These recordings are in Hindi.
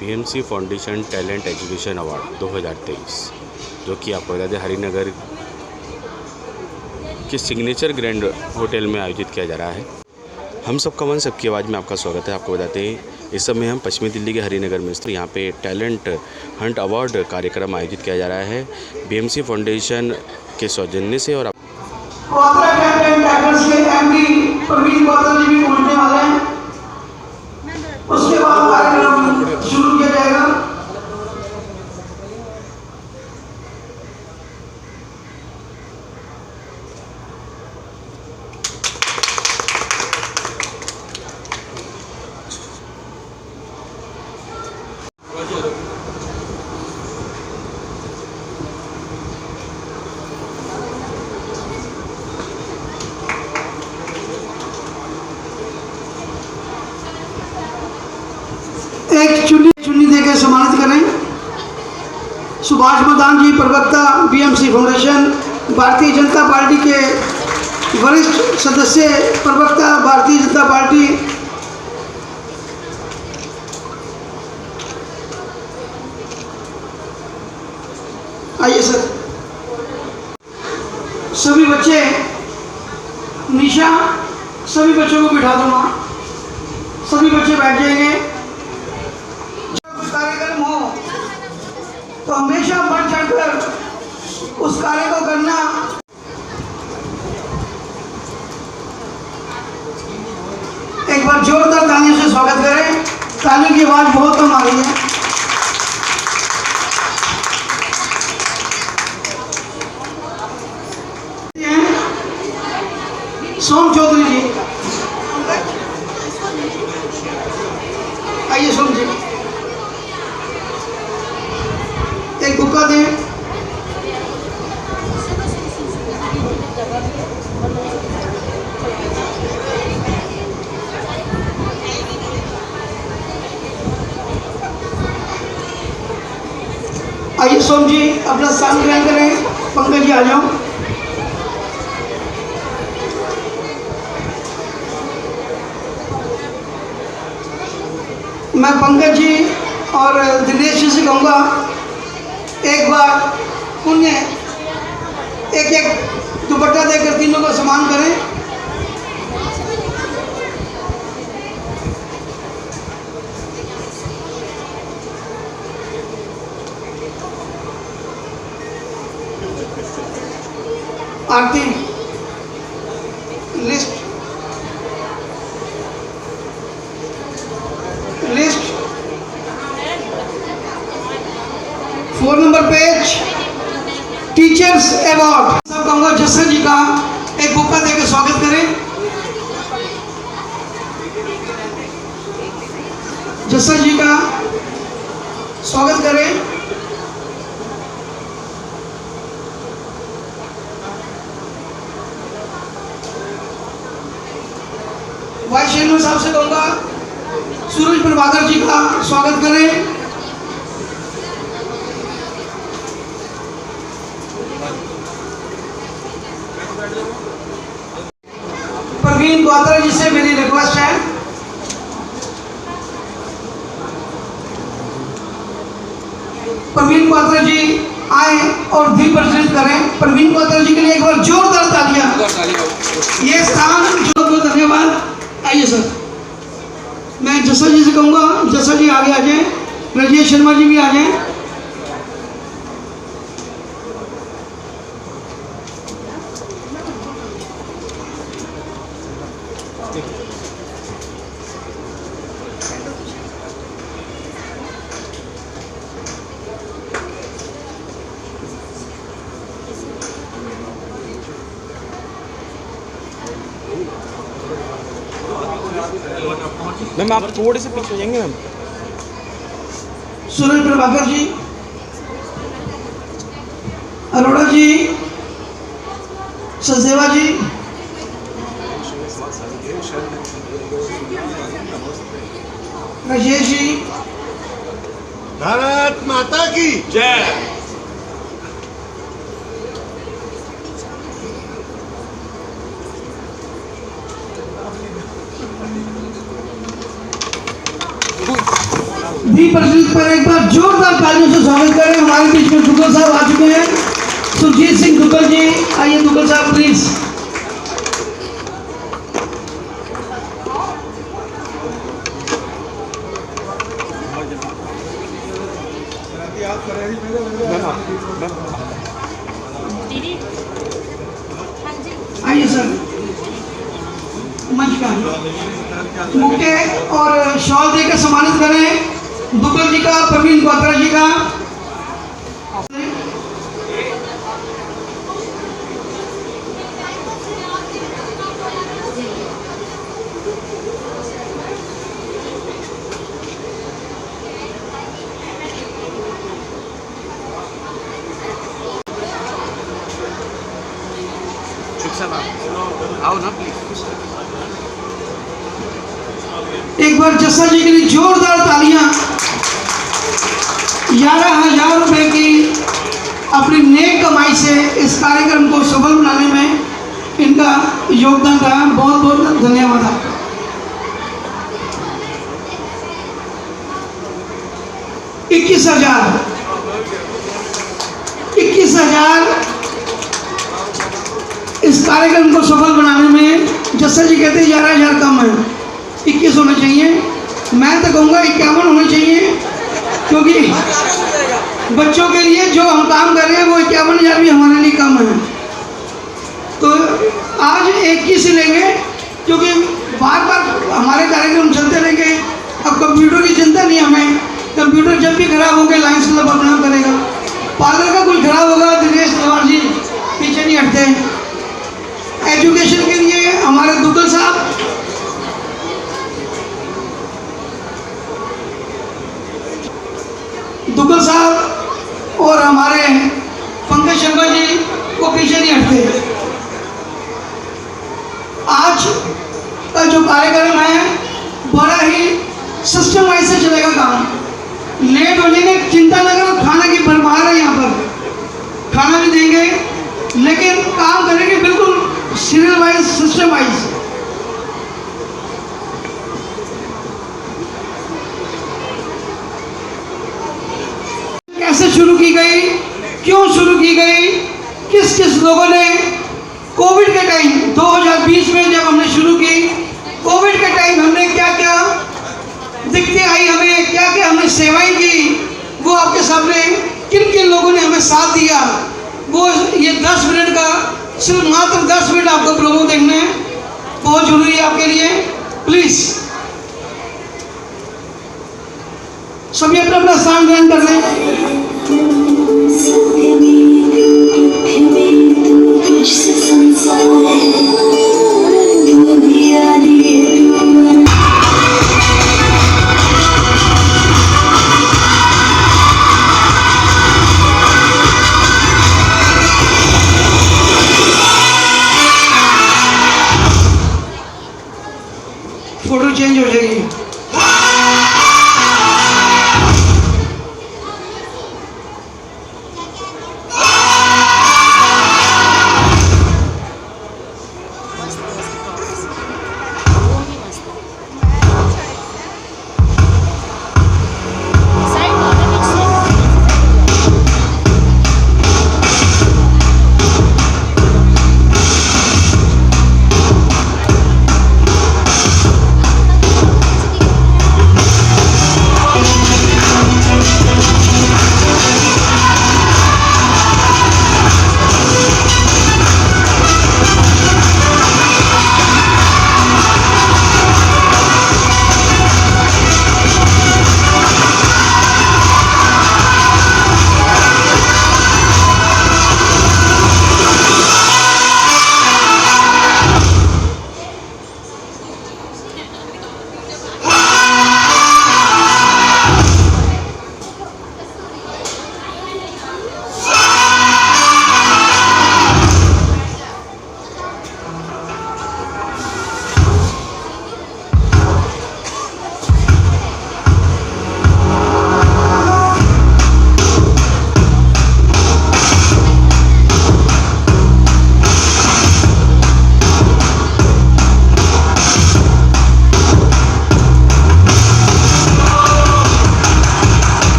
BMC foundation talent education award 2023 जो कि आपको बता दें हरिनगर के सिग्नेचर ग्रैंड होटल में आयोजित किया जा रहा है। हम सबका मन सबकी आवाज़ में आपका स्वागत है। आपको बताते हैं इस समय हम पश्चिमी दिल्ली के हरिनगर में स्थित यहाँ पे टैलेंट हंट अवार्ड कार्यक्रम आयोजित किया जा रहा है बीएमसी फाउंडेशन के सौजन्य से। और उसके बाद कार्यक्रम शुरू किया जाएगा। एक चुन्नी देकर सम्मानित करें। सुभाष मदान जी, प्रवक्ता BMC foundation, Bharatiya Janata party के वरिष्ठ सदस्य, प्रवक्ता भारतीय जनता पार्टी। आइए सर। सभी बच्चे, निशा सभी बच्चों को बिठा दो वहाँ, सभी बच्चे बैठ जाएंगे। कार्यक्रम हो तो हमेशा बढ़ चढ़कर उस कार्य को करना। एक बार जोरदार तालियों से स्वागत करें। तालियों की आवाज बहुत कम आ रही है। सोम चौधरी जी, आइए सोम जी, एक बुक्का दें। आइए सोम जी अपना स्थान ग्रहण करें। पंकज जी आ जाओ। मैं पंकज जी और दिनेश जी से कहूँगा एक बार पुण्य एक एक दुपट्टा देकर तीनों को सम्मान करें। Aarti list list 4 number page teachers award. सब कहूँगा जस्सर जी का एक बुक्का देकर स्वागत करें। जस्सर जी का स्वागत करें। वाइस चेयरमैन साहब से कहूँगा सूरज प्रभाकर जी का स्वागत करें। प्रवीण क्वात्रा जी से मेरी रिक्वेस्ट है, प्रवीण क्वात्रा जी आए और दीप प्रज्वलित करें। प्रवीण क्वात्रा जी के लिए एक बार जोरदार तालियां। ये स्थान बहुत बहुत धन्यवाद। आइए सर। मैं जस्सर जी से कहूँगा, जस्सर जी आगे आ जाएं। राजेश शर्मा जी भी आ जाएं। मैम आप थोड़े से पीछे हो जाएंगे मैम। सूरज प्रभाकर जी, अरोड़ा जी, सचदेवा जी, राजेश जी। भारत माता की जय। दीप दीप प्रज्वलित पर एक बार जोरदार तालियों से स्वागत करें। हमारे बीच में दुग्गल साहब आ चुके हैं, सुरजीत सिंह दुग्गल जी। आइए दुग्गल साहब प्लीज। आइए सर, मंच का बुके और शॉल देकर सम्मानित करें दुग्गल जी का, प्रवीण क्वात्रा जी का। आओ ना प्लीज। एक बार जस्सा जी के लिए जोरदार तालियां। 11,000 रुपए की अपनी नेक कमाई से इस कार्यक्रम को सफल बनाने में इनका योगदान रहा। बहुत बहुत धन्यवाद आपका। इक्कीस हजार इस कार्यक्रम को सफल बनाने में जस्सा जी कहते हैं 11,000 कम है, 21 होने चाहिए। मैं तो कहूँगा 51 होने चाहिए, क्योंकि बच्चों के लिए जो हम काम कर रहे हैं वो 51,000 भी हमारे लिए कम है। तो आज 21 ही लेंगे, क्योंकि बार बार हमारे कार्यक्रम चलते रहेंगे। अब कंप्यूटर की चिंता नहीं हमें, कंप्यूटर जब भी खराब हो गया लाइन्स क्लब अपना करेगा। पार्लर का कुछ खराब होगा, दिनेश तलवार जी पीछे नहीं हटते। एजुकेशन के लिए हमारे दुग्गल साहब, और हमारे पंकज शर्मा जी को पीछे नहीं हटते। आज का जो कार्यक्रम है बड़ा ही सिस्टम वाइज से चलेगा काम। लेट हो जाएंगे चिंता न करो, खाना की भरमार है यहाँ पर, खाना भी देंगे, लेकिन काम करेंगे बिल्कुल सीरियल वाइज, सिस्टम वाइज। कैसे शुरू की गई, क्यों शुरू की गई, किस किस लोगों ने कोविड के टाइम 2020 में जब हमने शुरू की, कोविड के टाइम हमने क्या क्या दिक्कतें आई, हमें क्या क्या हमने सेवाएं की, वो आपके सामने किन किन लोगों ने हमें साथ दिया, वो ये 10 मिनट का, सिर्फ मात्र 10 मिनट आपको प्रोमो देखना है, बहुत जरूरी है आपके लिए। प्लीज सभी अपना अपना स्थान ग्रहण कर लें। फोटो चेंज हो जाएगी।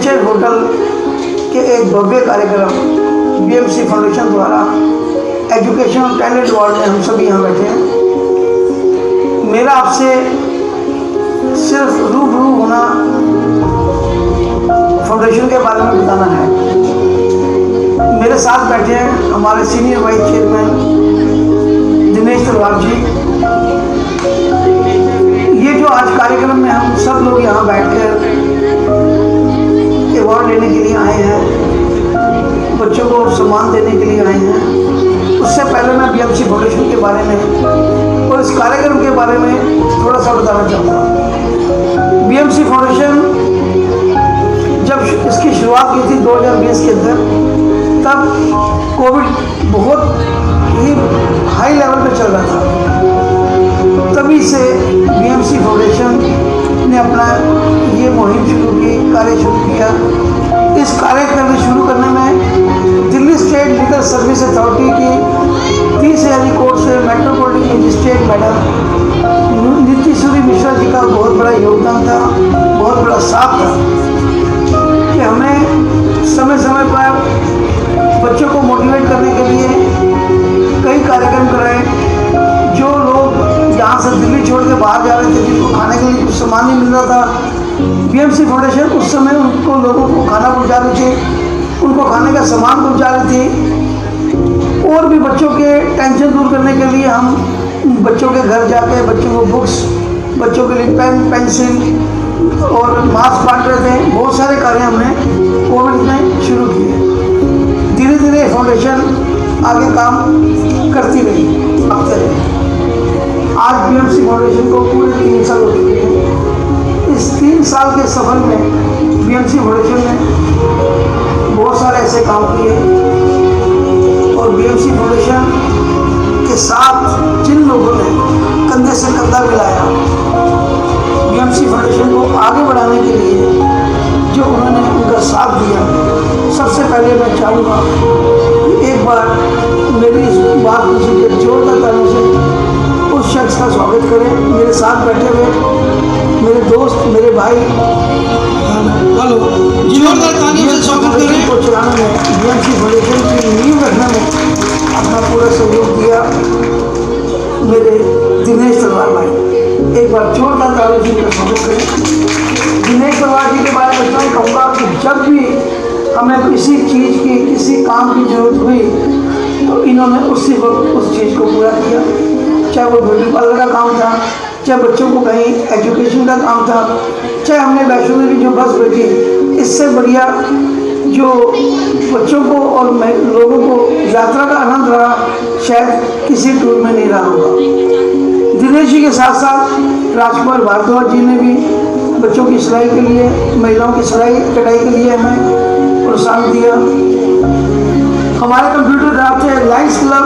सनशेड होटल के एक भव्य कार्यक्रम बीएमसी फाउंडेशन द्वारा एजुकेशनल टैलेंट अवार्ड में हम सभी यहाँ बैठे हैं। मेरा आपसे सिर्फ रूबरू होना फाउंडेशन के बारे में बताना है। मेरे साथ बैठे हैं हमारे सीनियर वाइस चेयरमैन दिनेश तलवार जी। ये जो आज कार्यक्रम में हम सब लोग यहाँ बैठकर अवार्ड लेने के लिए आए हैं, बच्चों को सम्मान देने के लिए आए हैं, उससे पहले मैं बीएमसी फाउंडेशन के बारे में और इस कार्यक्रम के बारे में थोड़ा सा बताना चाहूँगा। बीएमसी फाउंडेशन जब इसकी शुरुआत की थी 2020 के अंदर, तब कोविड बहुत ही हाई लेवल पे चल रहा था। तभी से बीएमसी फाउंडेशन ने अपना ये मुहिम शुरू की, कार्य शुरू किया। इस कार्य शुरू करने में Delhi state legal service authority की 30 हज़ारी कोर्ट से मेट्रोपॉलिटन मजिस्ट्रेट मैडम नीति सूरी मिश्रा जी का बहुत बड़ा योगदान था, बहुत बड़ा साथ था कि हमें समय समय पर बच्चों को मोटिवेट करने के लिए कई कार्यक्रम कराए। जो लोग यहाँ से दिल्ली छोड़ के बाहर जा रहे थे, जिनको खाने के लिए कुछ सामान नहीं मिल रहा था, बीएमसी फाउंडेशन उस समय उनको लोगों को खाना पहुँचा रही थी, उनको खाने का सामान पहुँचा रही थी। और भी बच्चों के टेंशन दूर करने के लिए हम बच्चों के घर जाके बच्चों को बुक्स, बच्चों के लिए पेन, पेंसिल और मास्क बांट रहे थे। बहुत सारे कार्य हमने कोविड में शुरू किए। धीरे धीरे फाउंडेशन आगे काम करती रही, आते रहे। आज बीएमसी फाउंडेशन को पूरे 3 साल हो चुके हैं। इस 3 साल के सफर में बीएमसी फाउंडेशन ने बहुत सारे ऐसे काम किए और बीएमसी फाउंडेशन के साथ जिन लोगों ने कंधे से कंधा मिलाया, बीएमसी फाउंडेशन को आगे बढ़ाने के लिए जो उन्होंने उनका साथ दिया, सबसे पहले मैं चाहूँगा कि एक बार मेरी इस बात को सुनकर जोरदार तालियों से उस शख्स का स्वागत करें। मेरे साथ बैठे हुए मेरे दोस्त, मेरे भाई, हेलो, जोरदार तालियों से स्वागत करें। को चलाने में, बीएमसी फाउंडेशन की नींव रखने में अपना पूरा सहयोग दिया मेरे दिनेश तलवार भाई। एक बार जोरदार तालियों से उनका स्वागत करें। दिनेश तलवार जी के बारे में इतना ही कहूँगा कि जब भी हमें किसी चीज़ की, किसी काम की जरूरत हुई तो इन्होंने उसी वक्त उस चीज़ को पूरा किया। चाहे वो ब्यूटी पार्लर का काम था, चाहे बच्चों को कहीं एजुकेशन का काम था, चाहे हमने वैष्णो देवी जो बस बैठी, इससे बढ़िया जो बच्चों को और लोगों को यात्रा का आनंद रहा, शायद किसी टूर में नहीं रहा होगा। दिनेश जी के साथ साथ राजकुमार भारद्वाज जी ने भी बच्चों की सिलाई के लिए, महिलाओं की सिलाई कढ़ाई के लिए हमें प्रोत्साहन दिया। हमारे कंप्यूटर लैब थे lines club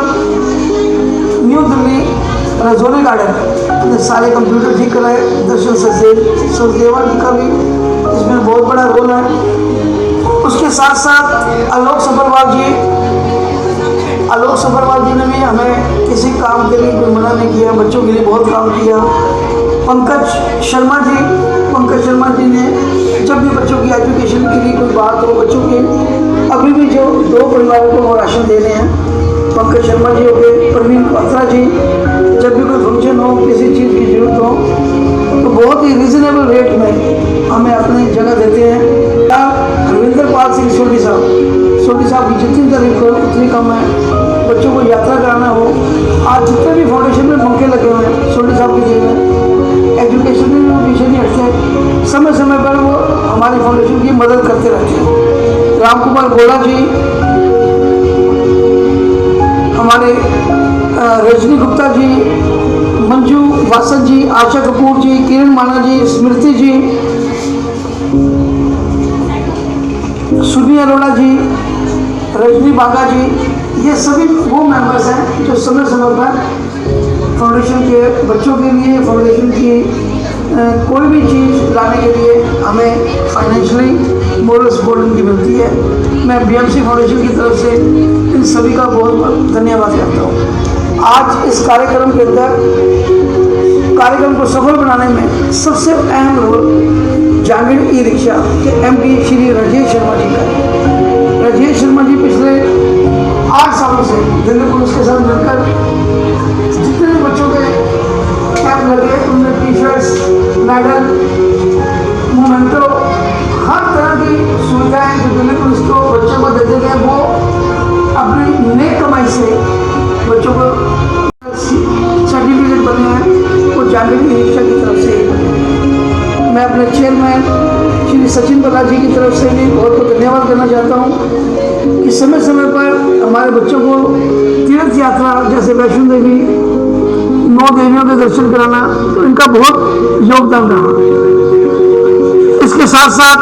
new Delhi Rajouri garden, सारे कंप्यूटर ठीक कराए। दर्शन सचदेवा जी का भी इसमें बहुत बड़ा रोल है। उसके साथ साथ आलोक सफरवाल जी ने भी हमें किसी काम के लिए कोई मना नहीं किया, बच्चों के लिए बहुत काम किया। पंकज शर्मा जी ने जब भी बच्चों की एजुकेशन के लिए कोई बात हो, बच्चों के अभी भी जो 2 परिवारों को वो राशन दे रहे हैं, पंकज शर्मा जी हो गए। प्रवीण क्वात्रा जी, जब भी कोई फंक्शन हो, किसी चीज़ की जरूरत हो तो बहुत ही रिजनेबल रेट में हमें अपनी जगह देते हैं। हरविंदर पाल सिंह सोडी साहब की जितनी तारीफ करो उतनी कम है। बच्चों को यात्रा कराना हो, आज जितने भी फाउंडेशन में पंखे लगे हुए हैं सोडी साहब की जगह, एजुकेशन में भी पीछे नहीं हटते, समय समय पर वो हमारी फाउंडेशन की मदद करते रहते हैं। राम कुमार गोला जी, हमारे रजनी गुप्ता जी, मंजू वासन जी, आशा कपूर जी, किरण माना जी, स्मृति जी, सुनी अरोड़ा जी, रजनी बागा जी, ये सभी वो मेंबर्स हैं जो समय समय पर फाउंडेशन के बच्चों के लिए, फाउंडेशन की कोई भी चीज़ लाने के लिए हमें फाइनेंशियली मोरल सपोर्ट उनकी मिलती है। मैं बीएमसी फाउंडेशन की तरफ से इन सभी का बहुत बहुत धन्यवाद करता हूँ। आज इस कार्यक्रम के अंदर कार्यक्रम को सफल बनाने में सबसे अहम रोल जागीर ई रिक्शा के एमडी श्री राजेश शर्मा जी का। राजेश शर्मा जी पिछले 8 सालों से दिल्ली पुलिस के साथ मिलकर जितने भी बच्चों के कैंप लगे उनमें टी शर्ट्स, मेडल, मोमेंटो, हर तरह की सुविधाएं जो दिल्ली पुलिस को बच्चों को देते गए वो अपनी नेक कमाई से बच्चों को सर्टिफिकेट बने हैं वो जागीर ई रिक्शा की तरफ से। मैं अपने चेयरमैन श्री सचिन बला जी की तरफ से भी बहुत बहुत धन्यवाद करना चाहता हूँ कि समय समय पर हमारे बच्चों को तीर्थ यात्रा जैसे वैष्णो देवी, 9 देवियों के दर्शन कराना, तो इनका बहुत योगदान रहा। इसके साथ साथ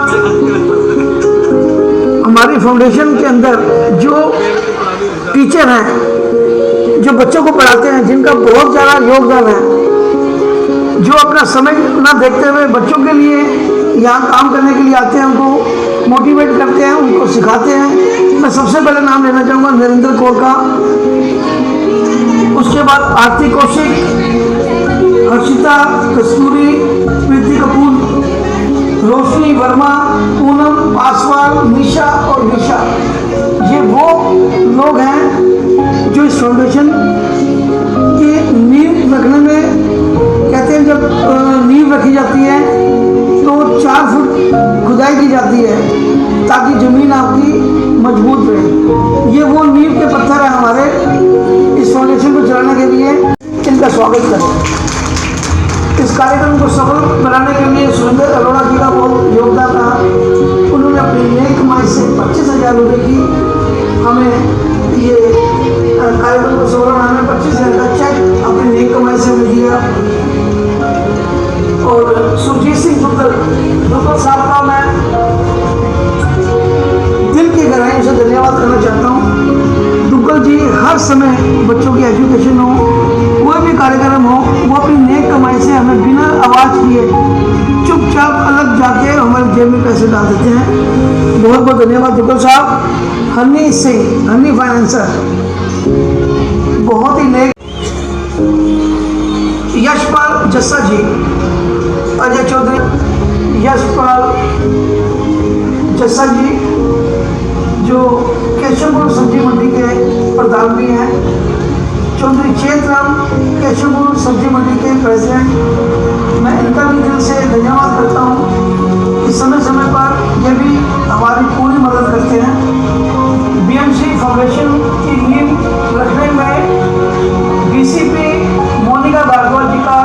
हमारी फाउंडेशन के अंदर जो टीचर हैं जो बच्चों को पढ़ाते हैं, जिनका बहुत ज़्यादा योगदान है, जो अपना समय ना देखते हुए बच्चों के लिए यहाँ काम करने के लिए आते हैं, उनको मोटिवेट करते हैं, उनको सिखाते हैं। मैं सबसे पहले नाम लेना चाहूँगा नरेंद्र कौर का, उसके बाद आरती कौशिक, हर्षिता, कस्तूरी, प्रीति कपूर, रोशनी वर्मा, पूनम पासवान, निशा और निशा, ये वो लोग हैं जो इस फाउंडेशन की नींव रखने में, कहते हैं जब नींव रखी जाती है तो 4 फुट खुदाई की जाती है ताकि ज़मीन आपकी मजबूत रहे। ये वो नींव के पत्थर हैं हमारे इस फाउंडेशन को चलाने के लिए। इनका स्वागत करें। इस कार्यक्रम को सफल बनाने के लिए सुरेंद्र अरोड़ा जी का बहुत योगदान रहा। उन्होंने अपनी नेक कमाई से 25,000 रुपये की हमें ये कार्यक्रम को सफल बनाने में 25,000 का चेक अपनी नेक कमाई से हमें दिया। और सुरजीत सिंह दुग्गल साहब का मैं दिल की गहराइयों से धन्यवाद करना चाहता हूँ। दुग्गल जी हर समय बच्चों की एजुकेशन हो, कोई भी कार्यक्रम हो, वो अपनी नेक कमाई से हमें बिना आवाज़ किए चुपचाप अलग जाके हमारे जेब में पैसे डाल देते हैं। बहुत बहुत धन्यवाद दुग्गल साहब। हनी सिंह, हनी फाइनेंसर, बहुत ही नेक। यशपाल जस्सा जी, अजय चौधरी, यशपाल जस्सा जी जो केशवपुर सब्जी मंडी के प्रधान भी हैं, चौधरी चेतराम केशवपुर सब्जी मंडी के प्रेसिडेंट, मैं इनका भी दिल से धन्यवाद करता हूँ कि समय समय पर ये भी हमारी पूरी मदद करते हैं। बीएमसी फाउंडेशन की नींव रखने में डीसीपी मोनिका भार्गव जी का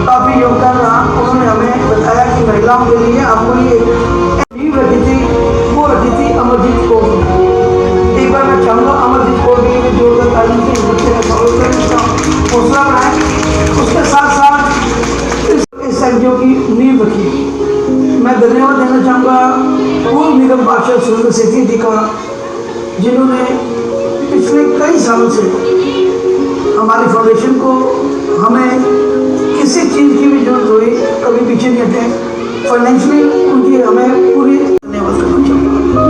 काफ़ी योगदान रहा। उन्होंने हमें बताया कि महिलाओं के लिए आपको ये नींव रखी थी, वो रखी थी अमरजीत कौर। एक बार मैं चाहूँगा अमरजीत कौर के लिए जोरदार ताली से बच्चे का स्वागत करें, उसका हौसला बढ़ाएं। उसके साथ साथ इस एनजीओ की नींव रखी। मैं धन्यवाद देना चाहूँगा पूर्व निगम पार्षद सुरेंद्र सेठी जी का, जिन्होंने पिछले कई सालों से हमारी फाउंडेशन को, हमें किसी चीज़ की भी जरूरत हुई कभी पीछे नहीं हटे। फाइनेंशियली उनकी हमें पूरी धन्यवाद करना चाहूँगा।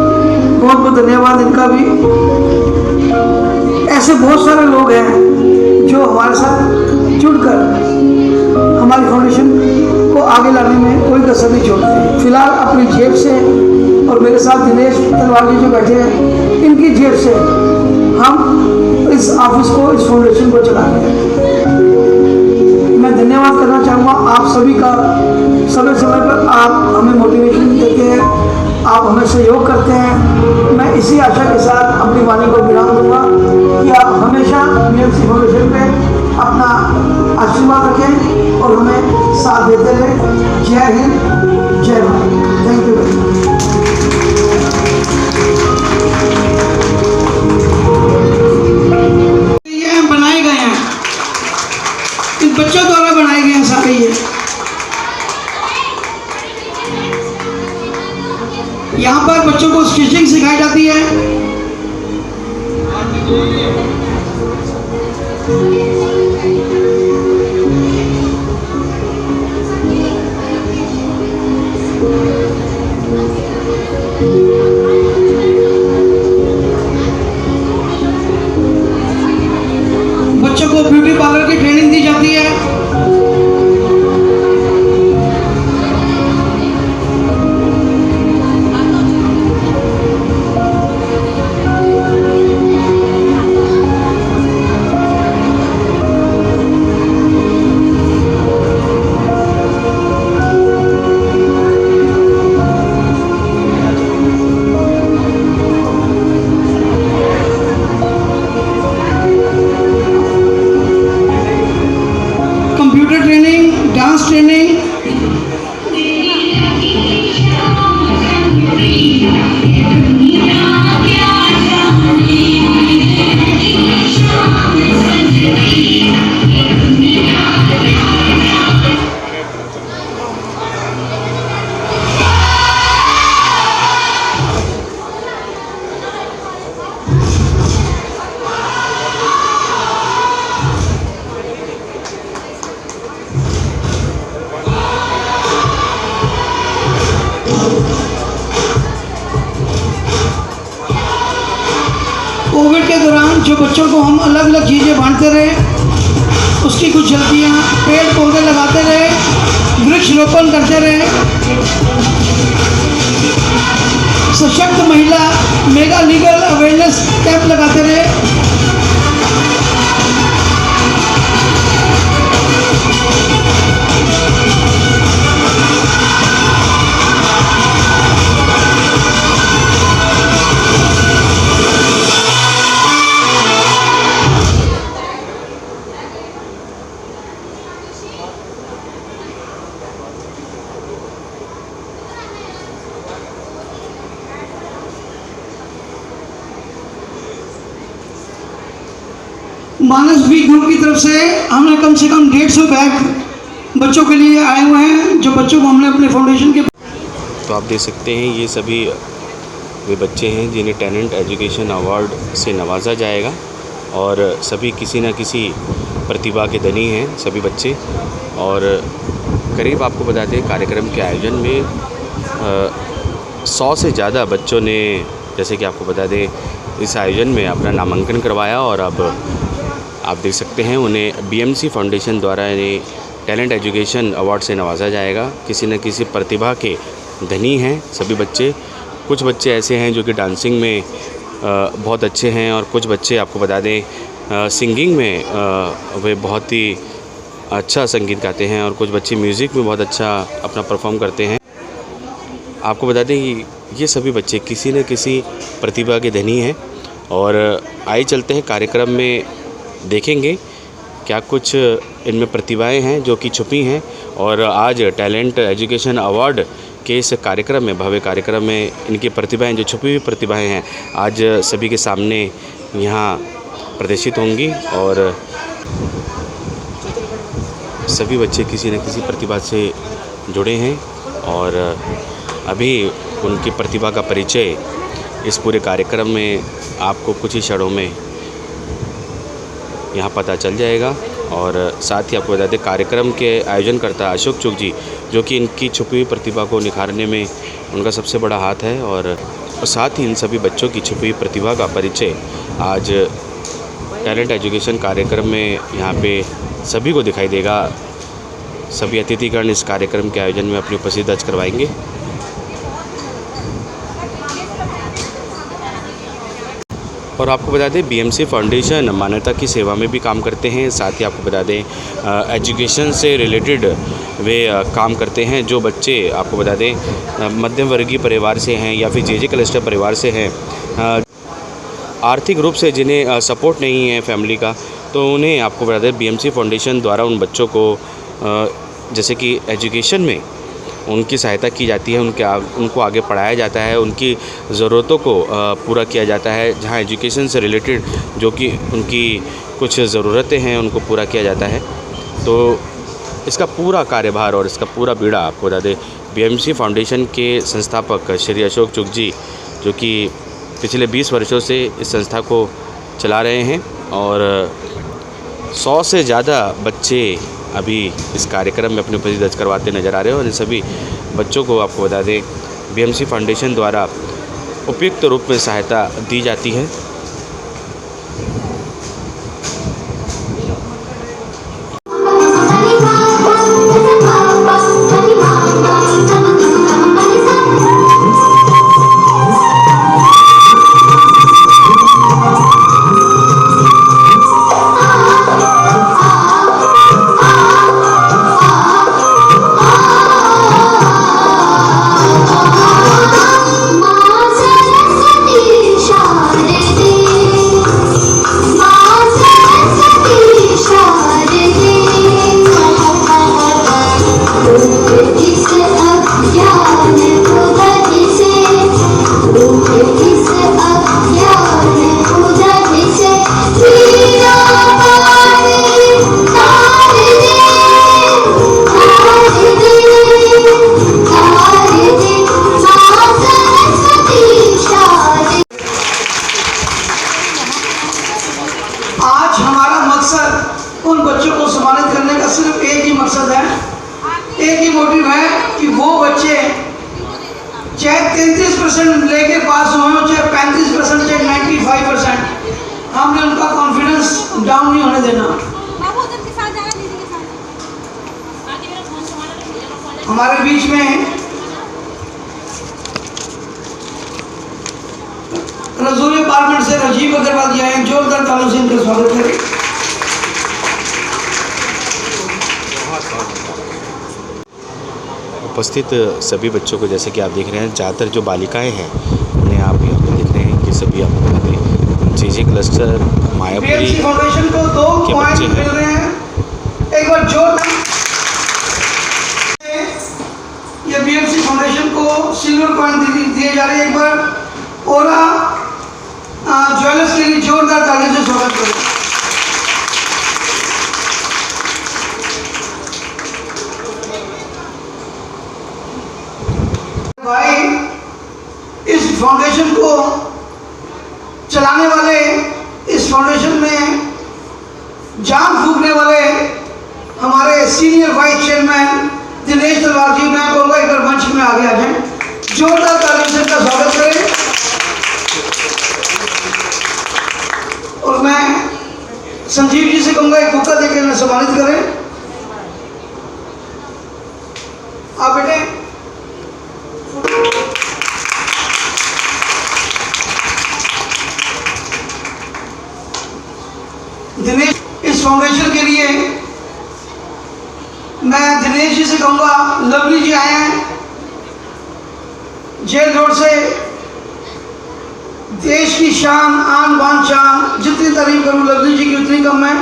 बहुत बहुत धन्यवाद इनका भी। ऐसे बहुत सारे लोग हैं जो हमारे साथ जुड़कर हमारी फाउंडेशन को आगे लाने में कोई कसर नहीं छोड़ते। फिलहाल अपनी जेब से, और मेरे साथ दिनेश तलवार जी जो बैठे हैं, इनकी जेब से हम इस ऑफिस को, इस फाउंडेशन को चला रहे हैं। मैं धन्यवाद करना चाहूँगा आप सभी का। समय समय पर आप हमें मोटिवेशन देते हैं, आप हमें सहयोग करते हैं। मैं इसी आशा के साथ अपनी वाणी को विराम दूंगा कि आप हमेशा बीएमसी फाउंडेशन पे अपना आशीर्वाद रखें और हमें साथ देते रहें। जय हिंद, जय Bharat. Thank you very much. ये बनाए गए हैं, इन बच्चों द्वारा बनाए गए हैं सारे। ये यहाँ पर बच्चों को स्टिचिंग सिखाई जाती है। बच्चों को ब्यूटी पार्लर की ट्रेनिंग दी जाती है। दौरान जो बच्चों को हम अलग अलग चीज़ें बांटते रहे, उसकी कुछ झलकियाँ, पेड़ पौधे लगाते रहे, वृक्षरोपण करते रहे, सशक्त महिला मेगा लीगल अवेयरनेस कैंप लगाते रहे। मानस बी ग्रुप की तरफ से हमने कम से कम 150 बैग बच्चों के लिए आए हुए हैं, जो बच्चों को हमने अपने फाउंडेशन के। तो आप देख सकते हैं ये सभी वे बच्चे हैं जिन्हें टैलेंट एजुकेशन अवार्ड से नवाजा जाएगा, और सभी किसी न किसी प्रतिभा के धनी हैं सभी बच्चे। और करीब आपको बता दें कार्यक्रम के आयोजन में 100 से ज़्यादा बच्चों ने, जैसे कि आपको बता दें, इस आयोजन में अपना नामांकन करवाया, और अब आप देख सकते हैं उन्हें बीएमसी फाउंडेशन द्वारा इन्हें टैलेंट एजुकेशन अवार्ड से नवाजा जाएगा। किसी न किसी प्रतिभा के धनी हैं सभी बच्चे। कुछ बच्चे ऐसे हैं जो कि डांसिंग में बहुत अच्छे हैं, और कुछ बच्चे आपको बता दें सिंगिंग में वे बहुत ही अच्छा संगीत गाते हैं, और कुछ बच्चे म्यूज़िक में बहुत अच्छा अपना परफॉर्म करते हैं। आपको बता दें ये सभी बच्चे किसी न किसी प्रतिभा के धनी हैं। और आइए चलते हैं कार्यक्रम में, देखेंगे क्या कुछ इनमें प्रतिभाएं हैं जो कि छुपी हैं। और आज टैलेंट एजुकेशन अवार्ड के इस कार्यक्रम में, भव्य कार्यक्रम में, इनकी प्रतिभाएं, जो छुपी हुई प्रतिभाएं हैं, आज सभी के सामने यहाँ प्रदर्शित होंगी। और सभी बच्चे किसी न किसी प्रतिभा से जुड़े हैं, और अभी उनकी प्रतिभा का परिचय इस पूरे कार्यक्रम में आपको कुछ ही क्षणों में यहाँ पता चल जाएगा। और साथ ही आपको बता दें कार्यक्रम के आयोजनकर्ता अशोक चुग जी, जो कि इनकी छुपी हुई प्रतिभा को निखारने में उनका सबसे बड़ा हाथ है। और साथ ही इन सभी बच्चों की छुपी हुई प्रतिभा का परिचय आज टैलेंट एजुकेशन कार्यक्रम में यहाँ पे सभी को दिखाई देगा। सभी अतिथिगण इस कार्यक्रम के आयोजन में अपनी उपस्थिति दर्ज करवाएंगे। और आपको बता दें बीएमसी फाउंडेशन मानवता की सेवा में भी काम करते हैं। साथ ही आपको बता दें एजुकेशन से रिलेटेड वे काम करते हैं। जो बच्चे आपको बता दें मध्यम वर्गीय परिवार से हैं या फिर जे क्लस्टर परिवार से हैं, आर्थिक रूप से जिन्हें सपोर्ट नहीं है फैमिली का, तो उन्हें आपको बता दें बीएमसी फाउंडेशन द्वारा उन बच्चों को जैसे कि एजुकेशन में उनकी सहायता की जाती है, उनको आगे पढ़ाया जाता है, उनकी ज़रूरतों को पूरा किया जाता है। जहां एजुकेशन से रिलेटेड जो कि उनकी कुछ ज़रूरतें हैं उनको पूरा किया जाता है। तो इसका पूरा कार्यभार और इसका पूरा बीड़ा आपको बता दें बीएमसी फाउंडेशन के संस्थापक श्री अशोक चुग जी, जो कि पिछले 20 वर्षों से इस संस्था को चला रहे हैं। और 100 से ज़्यादा बच्चे अभी इस कार्यक्रम में अपनी उपस्थिति दर्ज करवाते नज़र आ रहे हैं। और इन सभी बच्चों को आपको बता दें बीएमसी फाउंडेशन द्वारा उपयुक्त रूप में सहायता दी जाती है। उन बच्चों को सम्मानित करने का सिर्फ एक ही मकसद है, एक ही मोटिव है कि वो बच्चे चाहे 33% लेके पास हुए, चाहे 35%, चाहे 95%, डाउन नहीं होने देना। बाबू उधर के साथ जाना, दीदी के साथ। आगे मेरा फोन संभालना, मेरा फोन हमारे बीच में रजौरी पार्लियामेंट से राजीव अग्रवाल जी आए हैं, जोरदार तालियों से इनका स्वागत करें। उपस्थित सभी बच्चों को जैसे कि आप देख रहे हैं, ज़्यादातर जो बालिकाएं हैं उन्हें आप यहाँ पर देख रहे हैं कि सभी आप जीजी क्लस्टर मायापुरी बीएमसी फाउंडेशन को 2 के पॉइंट बच्चे मिल हैं। रहे हैं। एक बार जोरदार ये बीएमसी फाउंडेशन को सिल्वर कॉइन दिए जा रहे हैं। एक बार ओरा ज्वेलर्स के लिए जोरदार तालियों से स्वागत करें। भाई इस फाउंडेशन को चलाने वाले, इस फाउंडेशन में जान फूंकने वाले हमारे सीनियर वाइस चेयरमैन दिनेश तलवार जी, मैं कहूँगा एक बार मंच में आगे आ जाएं, जोरदार तालियों से इनका स्वागत करें। और मैं संजीव जी से कहूँगा एक बुक्का देकर इन्हें सम्मानित करें। आप बेटे दिनेश, इस फाउंडेशन के लिए मैं दिनेश जी से कहूँगा, लवली जी आए हैं जेल रोड से, देश की शान आन बान शान, जितनी तारीफ करूँ लवली जी की उतनी कम है।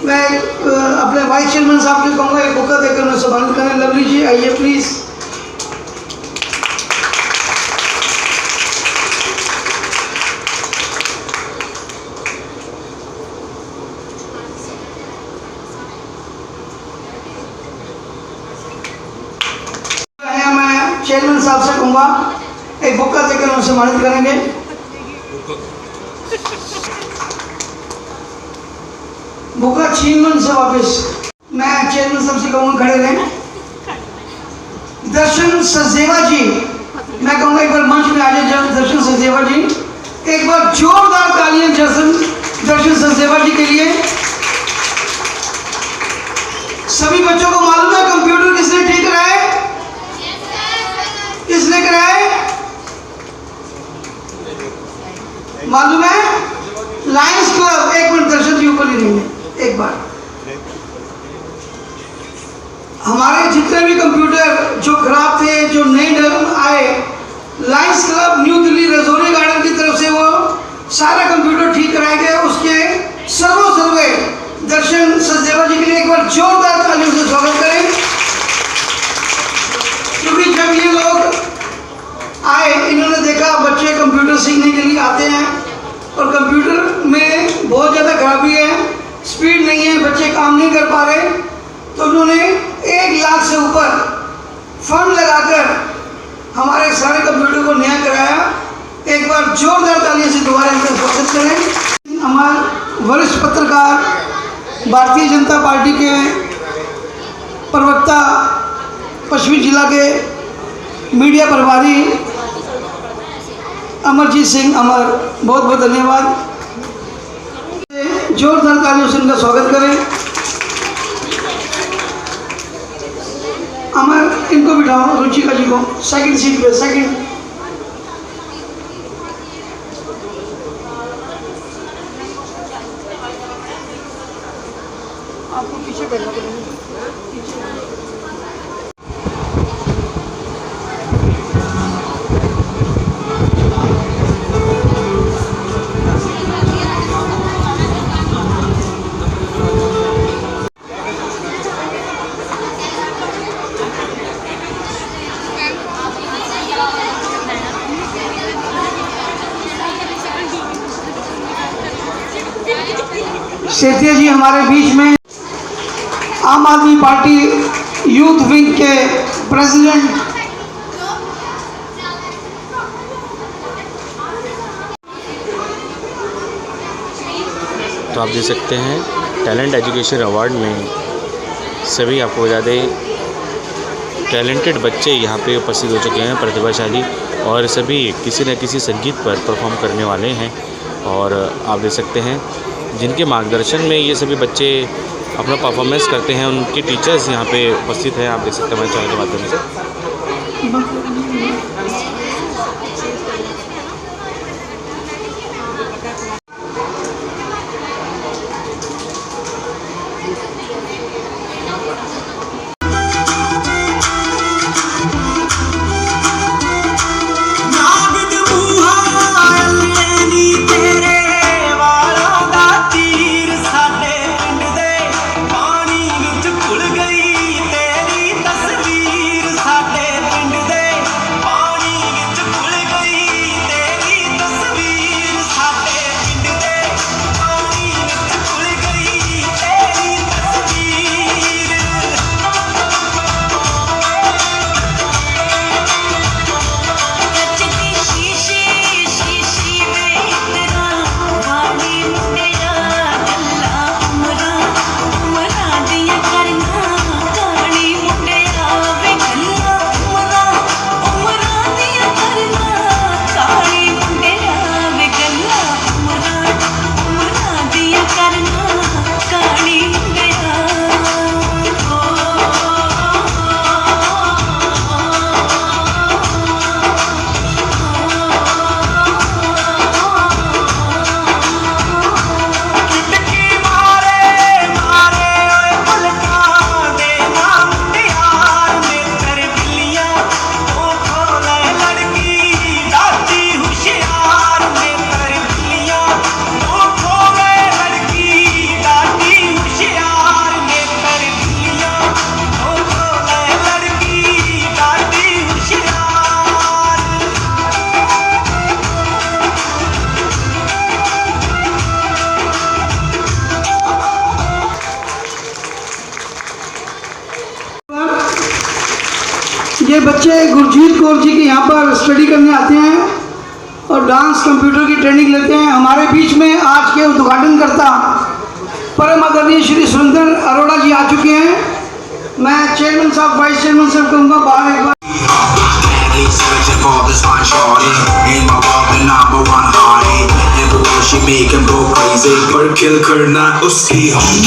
मैं अपने वाइस चेयरमैन साहब को कहूँगा एक बुक्का देकर उन्हें सम्मानित करें। लवली जी आइए प्लीज़। मैं चेयरमैन साहब से कहूँगा एक बुक्का देकर उन्हें सम्मानित करेंगे। बुक्का छीन से वापस मैं चेयरमैन साहब से कहूँगा खड़े रहें। दर्शन सचदेवा जी, मैं कहूँगा एक बार मंच में आ जाए दर्शन सचदेवा जी। एक बार जोरदार तालियां दर्शन सचदेवा जी के लिए। सभी बच्चों को मालूम है कंप्यूटर किसने ठीक कराए? किसने कराए मालूम है? Lions club. एक मिनट दर्शन जी ऊपर ही नहीं है, एक बार हमारे जितने भी कंप्यूटर जो खराब थे, जो नए आए, Lions club new Delhi Rajouri garden की तरफ से वो सारा कंप्यूटर ठीक कराए गए। उसके सर्वे दर्शन सचदेवा जी के लिए एक बार जोरदार तालियों से स्वागत करें। क्योंकि जब ये लोग आए, इन्होंने देखा बच्चे कंप्यूटर सीखने के लिए आते हैं और कंप्यूटर में बहुत ज़्यादा खराबी है, स्पीड नहीं है, बच्चे काम नहीं कर पा रहे, तो उन्होंने 1 लाख से ऊपर फंड लगाकर हमारे सारे कंप्यूटर को नया कराया। एक बार जोरदार तालियों से दोबारा इनका स्वागत करें। हमारे वरिष्ठ पत्रकार, भारतीय जनता पार्टी के प्रवक्ता, पश्चिमी जिला के मीडिया प्रभारी अमरजीत सिंह अमर, बहुत बहुत धन्यवाद। जोरदार तालियों से इनका स्वागत करें। अमर, इनको बिठाओ, रुचिका जी को सेकंड सीट पे, सेकंड। आपको पीछे बैठना पड़ेगा। सेठिया जी हमारे बीच में आम आदमी पार्टी यूथ विंग के प्रेसिडेंट तो आप देख सकते हैं टैलेंट एजुकेशन अवार्ड में सभी आपको बता दें टैलेंटेड बच्चे यहाँ पे उपस्थित हो चुके हैं, प्रतिभाशाली, और सभी किसी न किसी संगीत पर परफॉर्म करने वाले हैं। और आप देख सकते हैं जिनके मार्गदर्शन में ये सभी बच्चे अपना परफॉर्मेंस करते हैं। उनके टीचर्स यहाँ पे उपस्थित हैं, आप देख सकते हैं हमारे चैनल के माध्यम से। ये बच्चे गुरजीत कौर जी के यहाँ पर स्टडी करने आते हैं और डांस कंप्यूटर की ट्रेनिंग लेते हैं। हमारे बीच में आज के उद्घाटन करता परम आदरणीय श्री सुरेंद्र अरोड़ा जी आ चुके हैं। मैं चेयरमैन साहब, वाइस चेयरमैन साहब कहूँगा बाहर एक बार। Searching for this fine shorty in my world, the number one hottie. Everywhere she make him go crazy, पर kill करना उसकी हॉबी।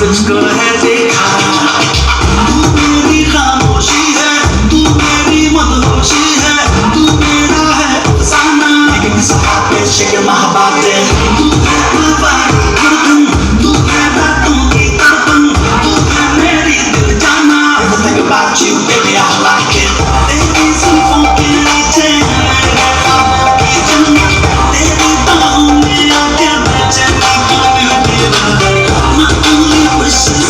तुझको है देखा, तू मेरी खामोशी है, तू मेरी मदहोशी है, तू मेरा है अफसाना। लेकिन इस हाथ में शेर महाबातें, तू है तुम्हारी धड़कन, तू है रातों की तड़पन, तू है मेरी दिल जाना। Everything about you, baby, I like it. तेरी जुल्फों के नीचे मेरे ख्वाबों की जन्नत, तेरी बाहों में आके मैं चैन को मिल गया। My only wish is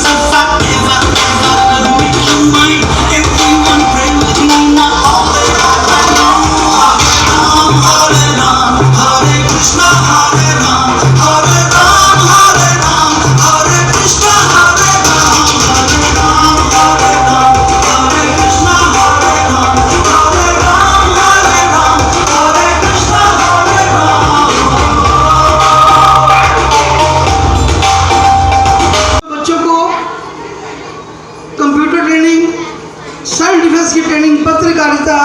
Harshita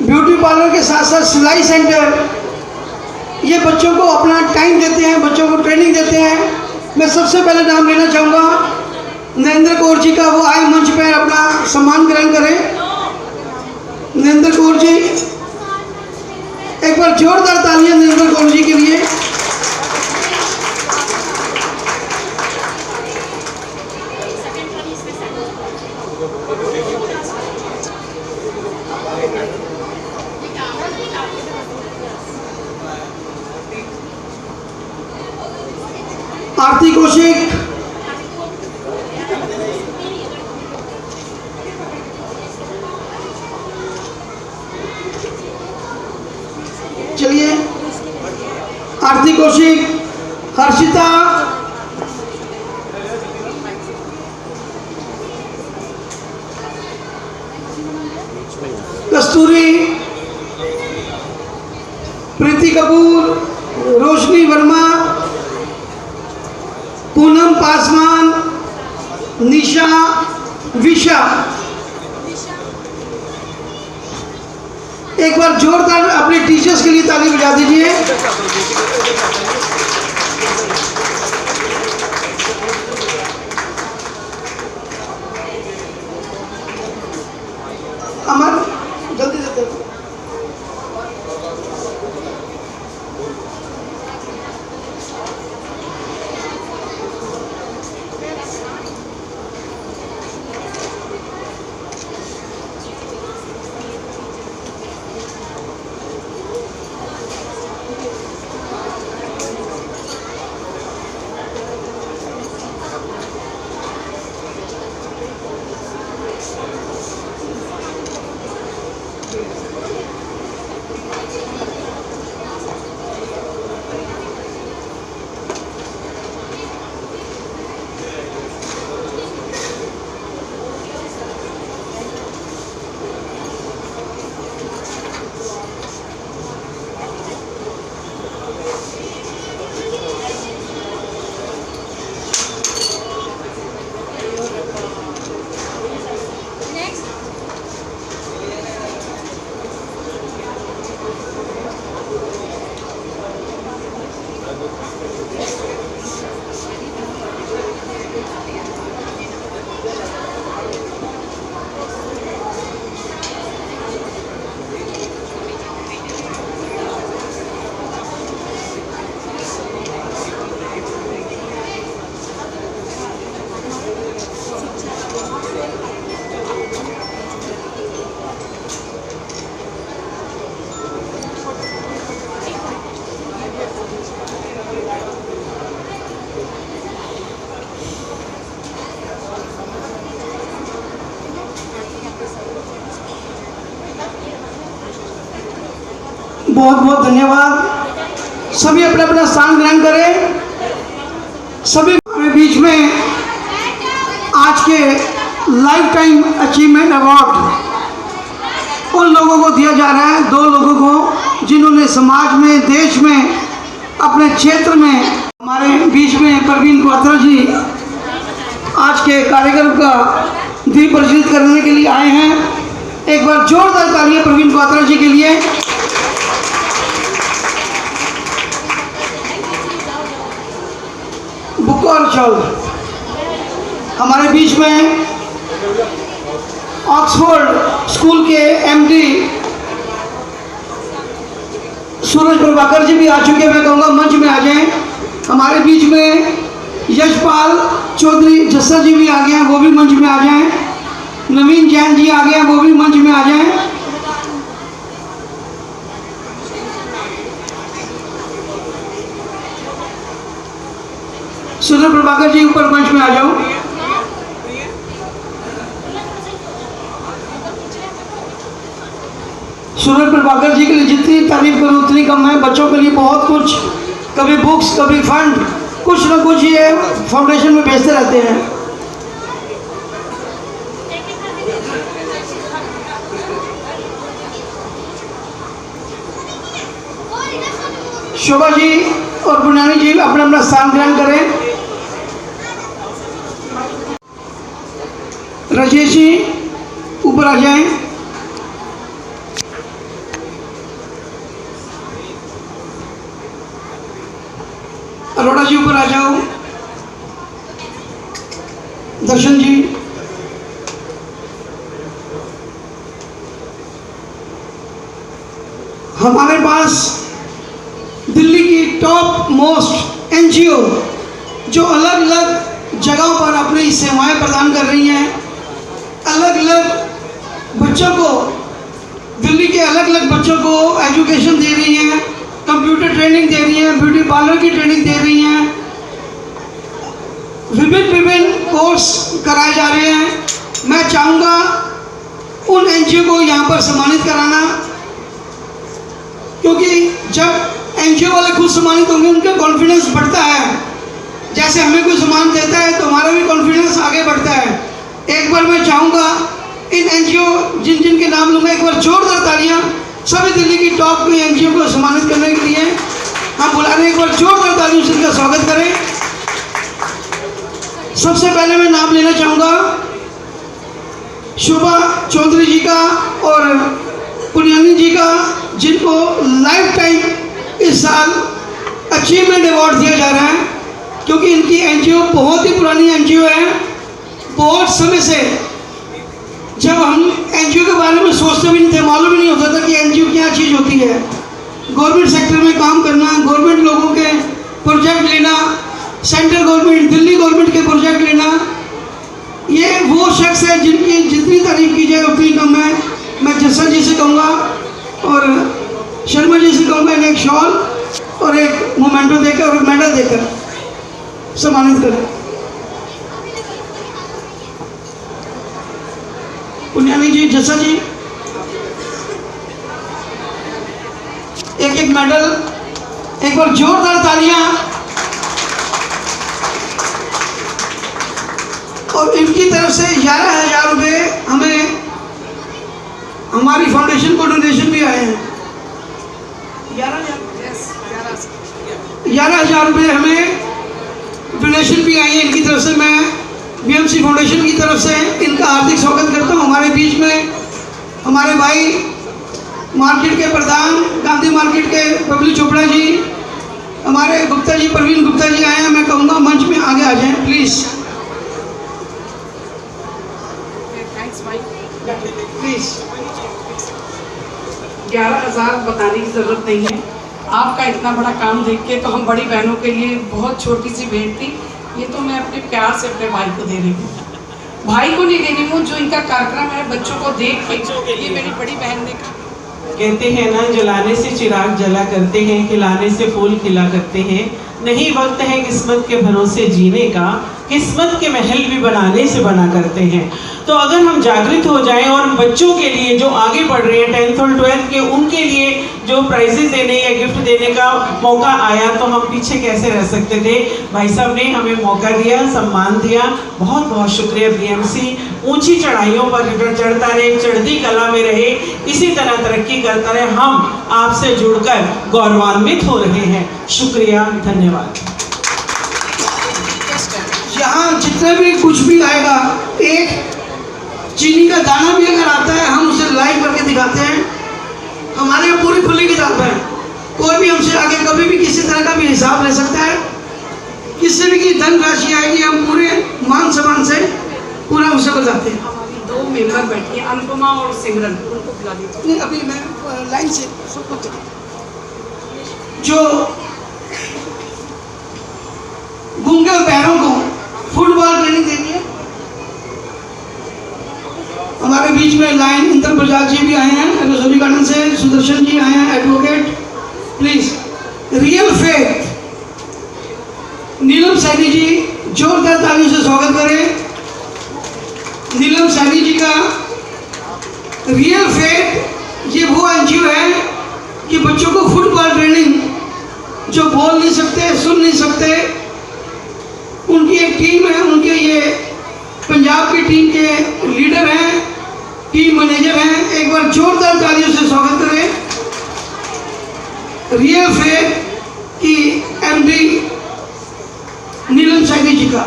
beauty parlour के साथ साथ सिलाई सेंटर, ये बच्चों को अपना टाइम देते हैं, बच्चों को ट्रेनिंग देते हैं। मैं सबसे पहले नाम लेना चाहूँगा नरेंद्र कौर जी का, वो आए मंच पर अपना सम्मान ग्रहण करें। नरेंद्र कौर जी, एक बार जोरदार तालियां नरेंद्र कौर जी के लिए। आरती कौशिक, चलिए आरती कौशिक, हर्षिता, कस्तूरी, प्रीति कपूर, रोशनी वर्मा, पूनम पासवान, निशा, विशा। एक बार जोरदार अपने टीचर्स के लिए ताली बजा दीजिए। अमर जल्दी देते हैं। बहुत बहुत धन्यवाद। सभी अपना अपना स्थान ग्रहण करें। सभी हमारे बीच में आज के लाइफ टाइम अचीवमेंट अवार्ड उन लोगों को दिया जा रहा है, 2 लोगों को जिन्होंने समाज में, देश में, अपने क्षेत्र में। हमारे बीच में प्रवीण क्वात्रा जी आज के कार्यक्रम का दीप प्रज्वलित करने के लिए आए हैं। एक बार जोरदार तालियां प्रवीण क्वात्रा जी के लिए। बुकौर चौल हमारे बीच में ऑक्सफोर्ड स्कूल के एमडी सूरज प्रभाकर जी भी आ चुके हैं। मैं कहूँगा मंच में आ जाएं। हमारे बीच में यशपाल चौधरी जस्सा जी भी आ गए हैं, वो भी मंच में आ जाएं। नवीन जैन जी आ गए हैं, वो भी मंच में आ जाएं। सूरज प्रभाकर जी ऊपर मंच में आ जाओ। सूरज प्रभाकर जी के लिए जितनी तारीफ करूँ उतनी कम है। बच्चों के लिए बहुत कुछ, कभी बुक्स, कभी फंड, कुछ ना कुछ ये फाउंडेशन में भेजते रहते हैं। शोभा जी और बुनियानी जी अपना अपना स्थान ग्रहण करें। राजेश जी ऊपर आ जाएं। जी ऊपर आ जाओ। दर्शन जी, हमारे पास दिल्ली की टॉप मोस्ट एनजीओ जो अलग अलग जगहों पर अपनी सेवाएं प्रदान कर रही हैं, अलग अलग बच्चों को, दिल्ली के अलग अलग बच्चों को एजुकेशन दे रही हैं, कंप्यूटर ट्रेनिंग दे रही हैं, ब्यूटी पार्लर की ट्रेनिंग दे रही हैं, विभिन्न कोर्स कराए जा रहे हैं। मैं चाहूँगा उन एनजीओ को यहाँ पर सम्मानित कराना, क्योंकि जब एनजीओ वाले खुद सम्मानित होंगे उनका कॉन्फिडेंस बढ़ता है। जैसे हमें कोई सम्मान देता है तो हमारा भी कॉन्फिडेंस आगे बढ़ता है। एक बार मैं चाहूँगा इन एनजीओ जिन जिन के नाम लूँगा, एक बार जोरदार तालियाँ सभी दिल्ली की टॉप में एनजीओ को सम्मानित करने के लिए हम बुला रहे हैं। एक बार जोरदार तालियों से इनका स्वागत करें। सबसे पहले मैं नाम लेना चाहूँगा शोभा चौधरी जी का और पुनियानी जी का, जिनको लाइफ टाइम इस साल अचीवमेंट अवार्ड दिया जा रहा है, क्योंकि इनकी एनजीओ बहुत ही पुरानी एनजीओ है। बहुत समय से जब हम एनजीओ के बारे में सोचते भी नहीं थे, मालूम भी नहीं होता था कि एनजीओ क्या चीज़ होती है। गवर्नमेंट सेक्टर में काम करना, गवर्नमेंट लोगों के प्रोजेक्ट लेना, सेंट्रल गवर्नमेंट, दिल्ली गवर्नमेंट के प्रोजेक्ट लेना, ये वो शख्स है जिनकी जितनी तारीफ की जाए उतनी कम है। मैं जस्सा जी से कहूँगा और शर्मा जी से कहूँगा इन्हें एक शॉल और एक मोमेंटो देकर और एक मेडल देकर सम्मानित करें। पुनियानी जी, जस्सा जी, एक एक मेडल, एक बार जोरदार तालियां। और इनकी तरफ से 11,000 रुपये हमें हमारी फाउंडेशन को डोनेशन भी आए हैं। 11,000 रुपये हमें डोनेशन भी आई है इनकी तरफ से। मैं बीएमसी फाउंडेशन की तरफ से इनका हार्दिक स्वागत करता हूँ। हमारे बीच में हमारे भाई मार्केट के प्रधान, गांधी मार्केट के बबली चोपड़ा जी, हमारे गुप्ता जी, प्रवीण गुप्ता जी आए हैं। मैं कहूँगा मंच में आगे आ जाएं प्लीज़, प्लीज़। 11,000 बताने की ज़रूरत नहीं है। आपका इतना बड़ा काम देख के तो हम बड़ी बहनों के लिए बहुत छोटी सी भेंट थी। ये तो मैं अपने प्यार से अपने भाई को दे रही हूँ, भाई को नहीं देनी हूँ, जो इनका कार्यक्रम है बच्चों को देख के ये मेरी बड़ी बहन ने कहा। कहते हैं ना, जलाने से चिराग जला करते हैं, खिलाने से फूल खिला करते हैं। नहीं वक्त है किस्मत के भरोसे जीने का, किस्मत के महल भी बनाने से बना करते हैं। तो अगर हम जागृत हो जाएं और बच्चों के लिए जो आगे बढ़ रहे हैं 10th और 12th के, उनके लिए जो प्राइजेस देने या गिफ्ट देने का मौका आया तो हम पीछे कैसे रह सकते थे। भाई साहब ने हमें मौका दिया, सम्मान दिया, बहुत बहुत शुक्रिया। बीएमसी ऊंची चढ़ाइयों पर चढ़ता रहे, चढ़ती कला में रहे, इसी तरह तरक्की करता रहे। हम आपसे जुड़कर गौरवान्वित हो रहे हैं। शुक्रिया, धन्यवाद। यहाँ जितने भी कुछ भी आएगा, एक चीनी का दाना भी अगर आता है हम उसे लाइव करके दिखाते हैं। हमारे यहाँ पूरी खुली किताब है, कोई भी हमसे आगे कभी भी किसी तरह का भी हिसाब ले सकता है। किसी भी की धन राशि आएगी हम पूरे मान सम्मान से पूरा उसे बताते हैं। हमारी 2 मेंबर बैठी हैं, अनुपमा और सिमरन, उनको बुला दीजिए। नहीं, अभी मैं लाइन से सबको जो गूंगे पैरों को फुटबॉल ट्रेनिंग देनी है। हमारे बीच में लाइन इंद्र प्रसाद जी भी आए हैं, रसोली गार्डन से सुदर्शन जी आए हैं, एडवोकेट। प्लीज, रियल फेथ, नीलम सैनी जी, जोरदार तालियों से स्वागत करें। नीलम सैनी जी का रियल फेथ, ये वो एनजीओ है कि बच्चों को फुटबॉल ट्रेनिंग, जो बोल नहीं सकते, सुन नहीं सकते, उनकी एक टीम है। उनके ये पंजाब की टीम के लीडर हैं, टीम मैनेजर हैं। एक बार जोरदार तालियों से स्वागत करें रियल फेथ की एमडी नीलम सैनी जी का।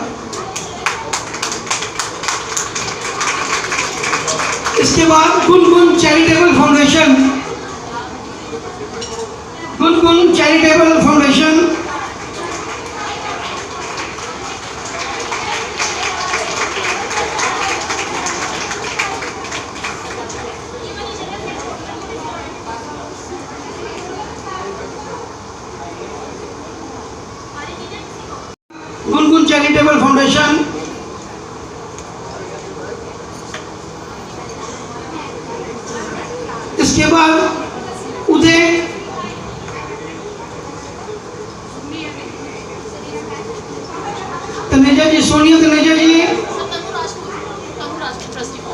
इसके बाद Gungun charitable foundation, Gungun charitable foundation charitable foundation, इसके बाद उदय तनेजा जी, सोनिया तनेजा जी,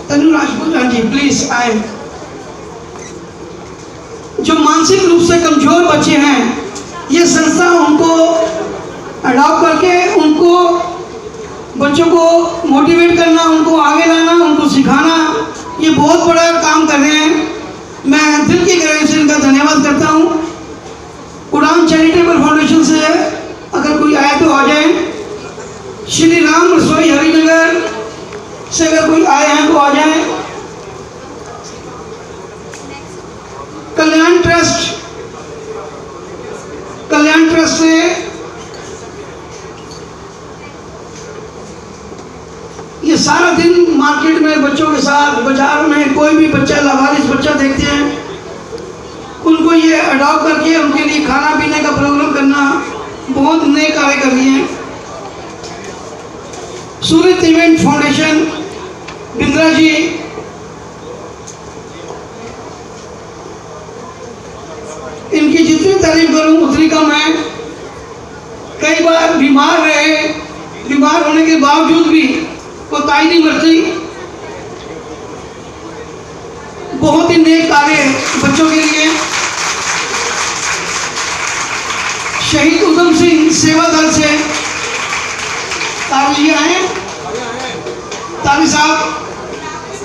तनु राजपूत, हाँ जी प्लीज आए। जो मानसिक रूप से कमजोर बच्चे हैं, ये संस्था उनको अडॉप्ट करके उनको बच्चों को मोटिवेट करना, उनको आगे लाना, उनको सिखाना, ये बहुत बड़ा काम कर रहे हैं। मैं दिल की गहराई से इनका धन्यवाद करता हूँ। उड़ान चैरिटेबल फाउंडेशन से अगर कोई आए तो आ जाए। श्री राम रसोई हरिनगर से अगर कोई आए हैं तो आ जाए। कल्याण ट्रस्ट से ये सारा दिन मार्केट में बच्चों के साथ, बाजार में कोई भी बच्चा, लावारिस बच्चा देखते हैं, उनको ये अडॉप्ट करके उनके लिए खाना पीने का प्रोग्राम करना, बहुत नए कार्य कर रही हैं। सूरत इवेंट फाउंडेशन, बिंद्रा जी, इनकी जितनी तारीफ करूं उतनी कम है। कई बार बीमार रहे, बीमार होने के बावजूद भी कोताही नहीं बरती, बहुत ही नेक कार्य बच्चों के लिए। शहीद उधम सिंह सेवा दल से तारी आए, तारी साहब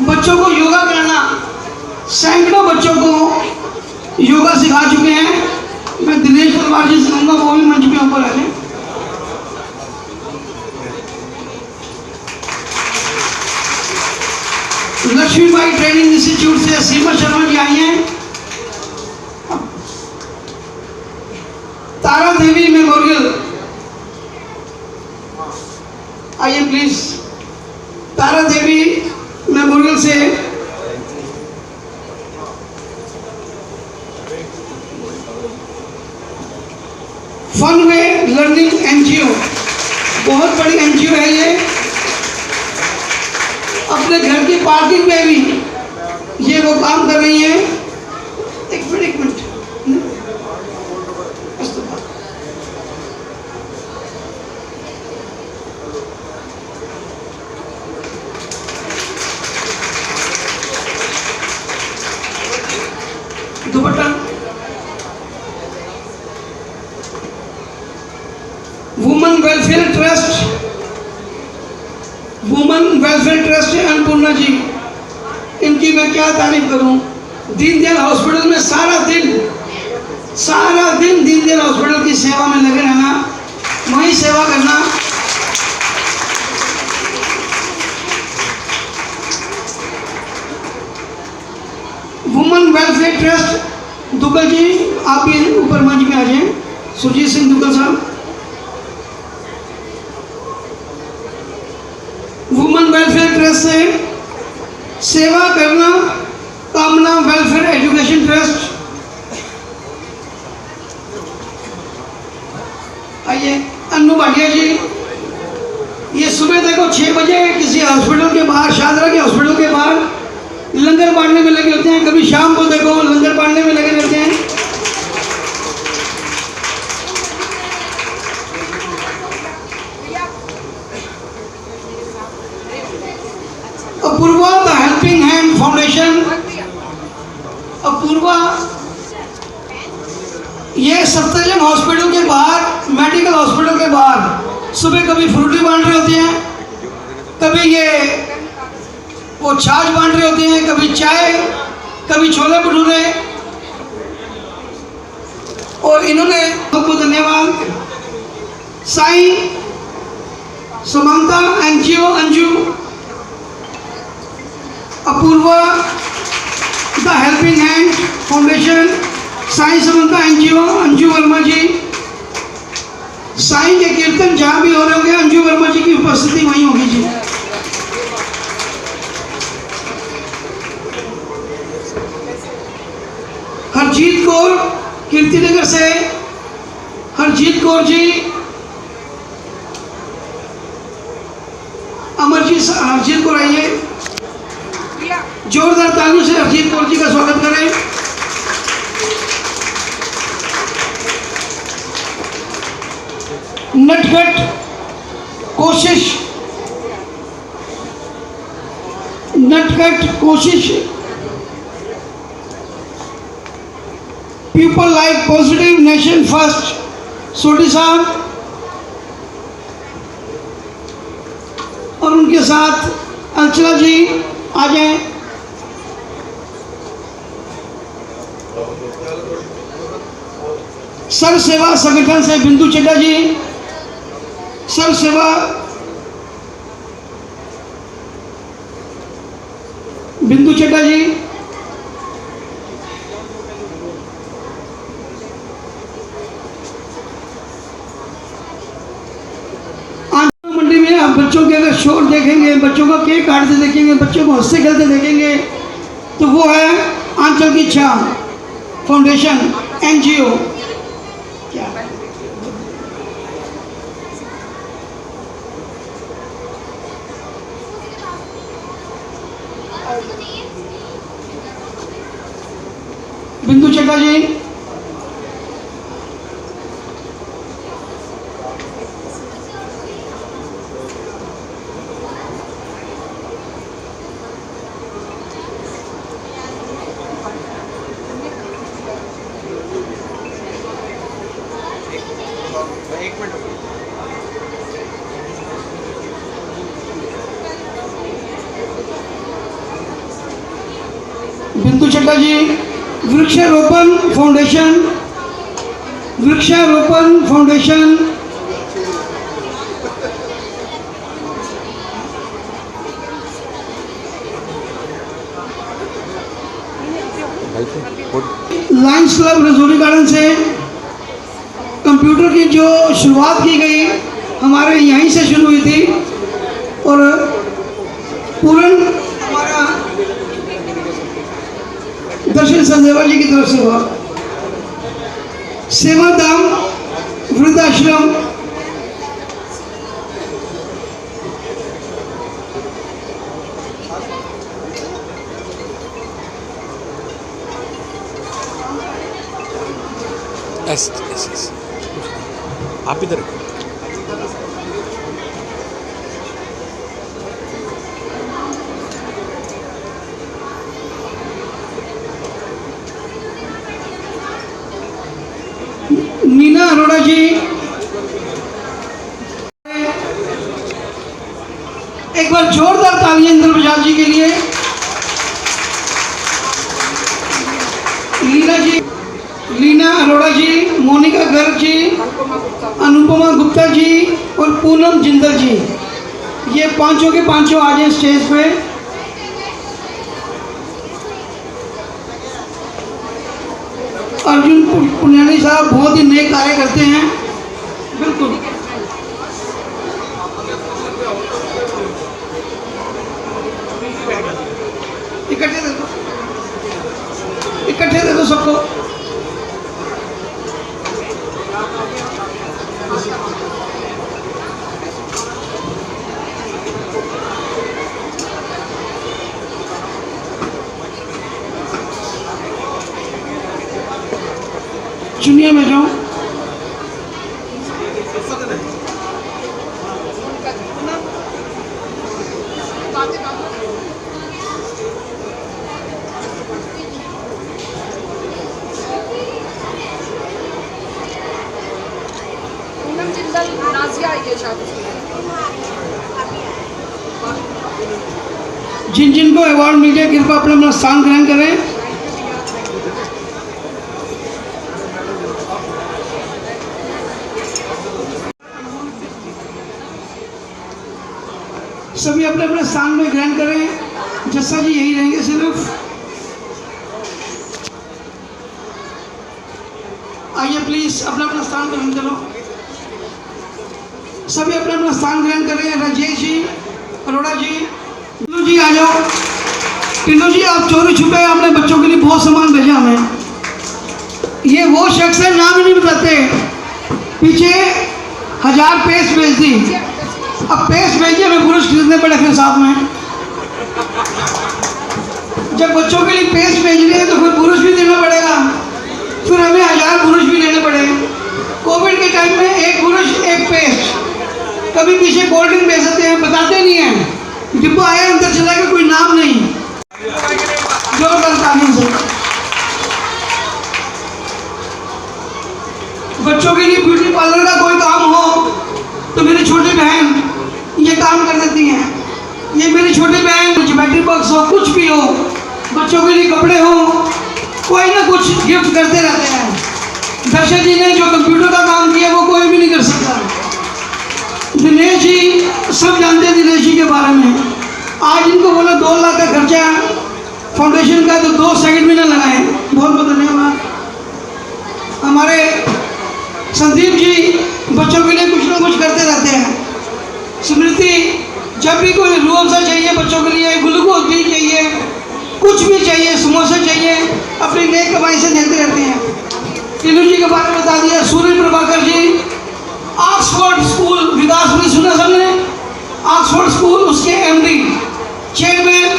बच्चों को योगा कराना, सैकड़ों बच्चों को योगा सिखा चुके हैं। मैं दिनेश परमार जी से कहूँगा वो भी मंच पे ऊपर आ जाए। लक्ष्मीबाई ट्रेनिंग इंस्टीट्यूट से सीमा शर्मा जी आई हैं। तारा देवी मेमोरियल, आइए प्लीज। तारा देवी मेमोरियल से फनवे लर्निंग एनजीओ, बहुत बड़ी एनजीओ है ये। अपने घर की पार्किंग में भी ये वो काम कर रही है। एक मिनट दुपट्टा। वुमेन वेलफेयर ट्रस्ट है अन्नपूर्णा जी, इनकी मैं क्या तारीफ करूं। दीनदयाल हॉस्पिटल में सारा दिन दीनदयाल हॉस्पिटल की सेवा में लगे रहना, वहीं सेवा करना। वुमेन वेलफेयर ट्रस्ट दुग्गल जी, आप भी ऊपर मंच में आ जाएं। सुरजीत सिंह दुग्गल साहब। वुमेन वेलफेयर ट्रस्ट से सेवा करना, कामना वेलफेयर एजुकेशन ट्रस्ट। आइए अन्नू भाटिया जी, ये सुबह देखो 6 बजे किसी हॉस्पिटल के बाहर, शादरा के हॉस्पिटल के बाहर लंगर बांटने में लगे होते हैं। कभी शाम को देखो लंगर बांटने में लगे रहते हैं। Apoorva the helping hand foundation, Apoorva ये सफ्दरजंग हॉस्पिटल के बाहर, मेडिकल हॉस्पिटल के बाहर सुबह कभी फ्रूटी बांट रहे होते हैं, कभी ये वो छाछ बांट रहे होते हैं, कभी चाय, कभी छोले भटूरे। और इन्होंने बहुत बहुत धन्यवाद। Sai Samanta NGO Anju, Apoorva the helping hand foundation, Sai Samanta NGO, Anju Verma ji. Sai के कीर्तन जहाँ भी हो रहे होंगे, अंजू वर्मा जी की उपस्थिति वहीं होगी जी। हरजीत कौर कीर्तिनगर से, हरजीत कौर जी। अजीत कौर जी का स्वागत करें। नटखट कोशिश people like positive nation first Sodhi साहब, और उनके साथ अर्चना जी आ जाएं। सर सेवा संगठन से बिंदु चड्डा जी, सर सेवा बिंदु चड्डा जी, मंडी में आप बच्चों के अगर शोर देखेंगे, बच्चों का केक काटते देखेंगे, बच्चों को हंसते खेलते देखेंगे, तो वो है आंचल की छां फाउंडेशन NGO। क्या बिंदु चड्डा जी, बिंदु चड्डा जी, वृक्षारोपण foundation Lions club Rajouri garden से कंप्यूटर की जो शुरुआत की गई हमारे यहीं से शुरू हुई थी, और पूर्ण हमारा दर्शन संदेवा जी की तरफ से हुआ। सेवा धाम वृद्धाश्रम, आप इधर मीना अरोड़ा जी, एक बार जोरदार तालियां इंद्र प्रसाद जी के लिए। लीना अरोड़ा जी, मोनिका गर्ग जी, अनुपमा गुप्ता जी और पूनम जिंदल जी, ये पांचों के पांचों आ जाए स्टेज पे। अर्जुन पुनियानी साहब बहुत ही नेक कार्य करते हैं, बिल्कुल। इकट्ठे दे दो सबको। चुनिया में जाओ। जिन जिनको अवार्ड मिल जाए कृपया अपना अपना स्थान ग्रहण करें। सभी अपने अपने स्थान में ग्रहण करें। जस्सा जी यही रहेंगे सिर्फ। आइए प्लीज अपना अपना स्थान ग्रहण करो। सभी अपना अपना स्थान ग्रहण करें। राजेश जी, अरोड़ा जी, टिल्लू जी आ जाओ। टिल्लू जी आप चोरी छुपे अपने बच्चों के लिए बहुत सामान भेजा हमें। ये वो शख्स है, नाम ही नहीं बताते। पीछे 1000 पेस्ट भेज दी, अब पेस्ट भेजिए, हमें पुरुष खरीदने पड़े फिर साथ में। जब बच्चों के लिए पेस्ट भेज रहे हैं तो फिर पुरुष भी देना पड़ेगा, फिर हमें 1000 पुरुष भी लेने पड़ेंगे। कोविड के टाइम में एक पुरुष एक पेस्ट, कभी पीछे कोल्ड ड्रिंक भेज देते हैं, बताते नहीं हैं, डिब्बा आया अंदर चला गया, कोई नाम नहीं। जोरदार तालियों से। बच्चों के लिए ब्यूटी पार्लर का कोई काम हो तो मेरी छोटी बहन ये काम कर देती हैं। ये मेरी छोटी बहन ज्योमेट्री बॉक्स हो, कुछ भी हो, बच्चों के लिए कपड़े हो, कोई ना कुछ गिफ्ट करते रहते हैं। दर्शक जी ने जो कंप्यूटर का काम किया वो कोई भी नहीं कर सकता। दिनेश जी, सब जानते हैं दिनेश जी के बारे में। आज इनको बोला 2 लाख का खर्चा फाउंडेशन का, तो 2 सेकंड भी ना लगाए। बहुत बहुत धन्यवाद। हमारे संदीप जी बच्चों के लिए कुछ ना कुछ करते रहते हैं। स्मृति, जब भी कोई रूह अफ़ज़ा चाहिए बच्चों के लिए, ग्लूकोज भी चाहिए, कुछ भी चाहिए, समोसे चाहिए, अपनी नेक कमाई से देते रहते हैं। टीनू जी के बारे में बता दिया। सूर्य प्रभाकर जी, ऑक्सफोर्ड स्कूल, विकासपुरी सुना सबने, ऑक्सफोर्ड स्कूल, उसके MD, चेयरमैन,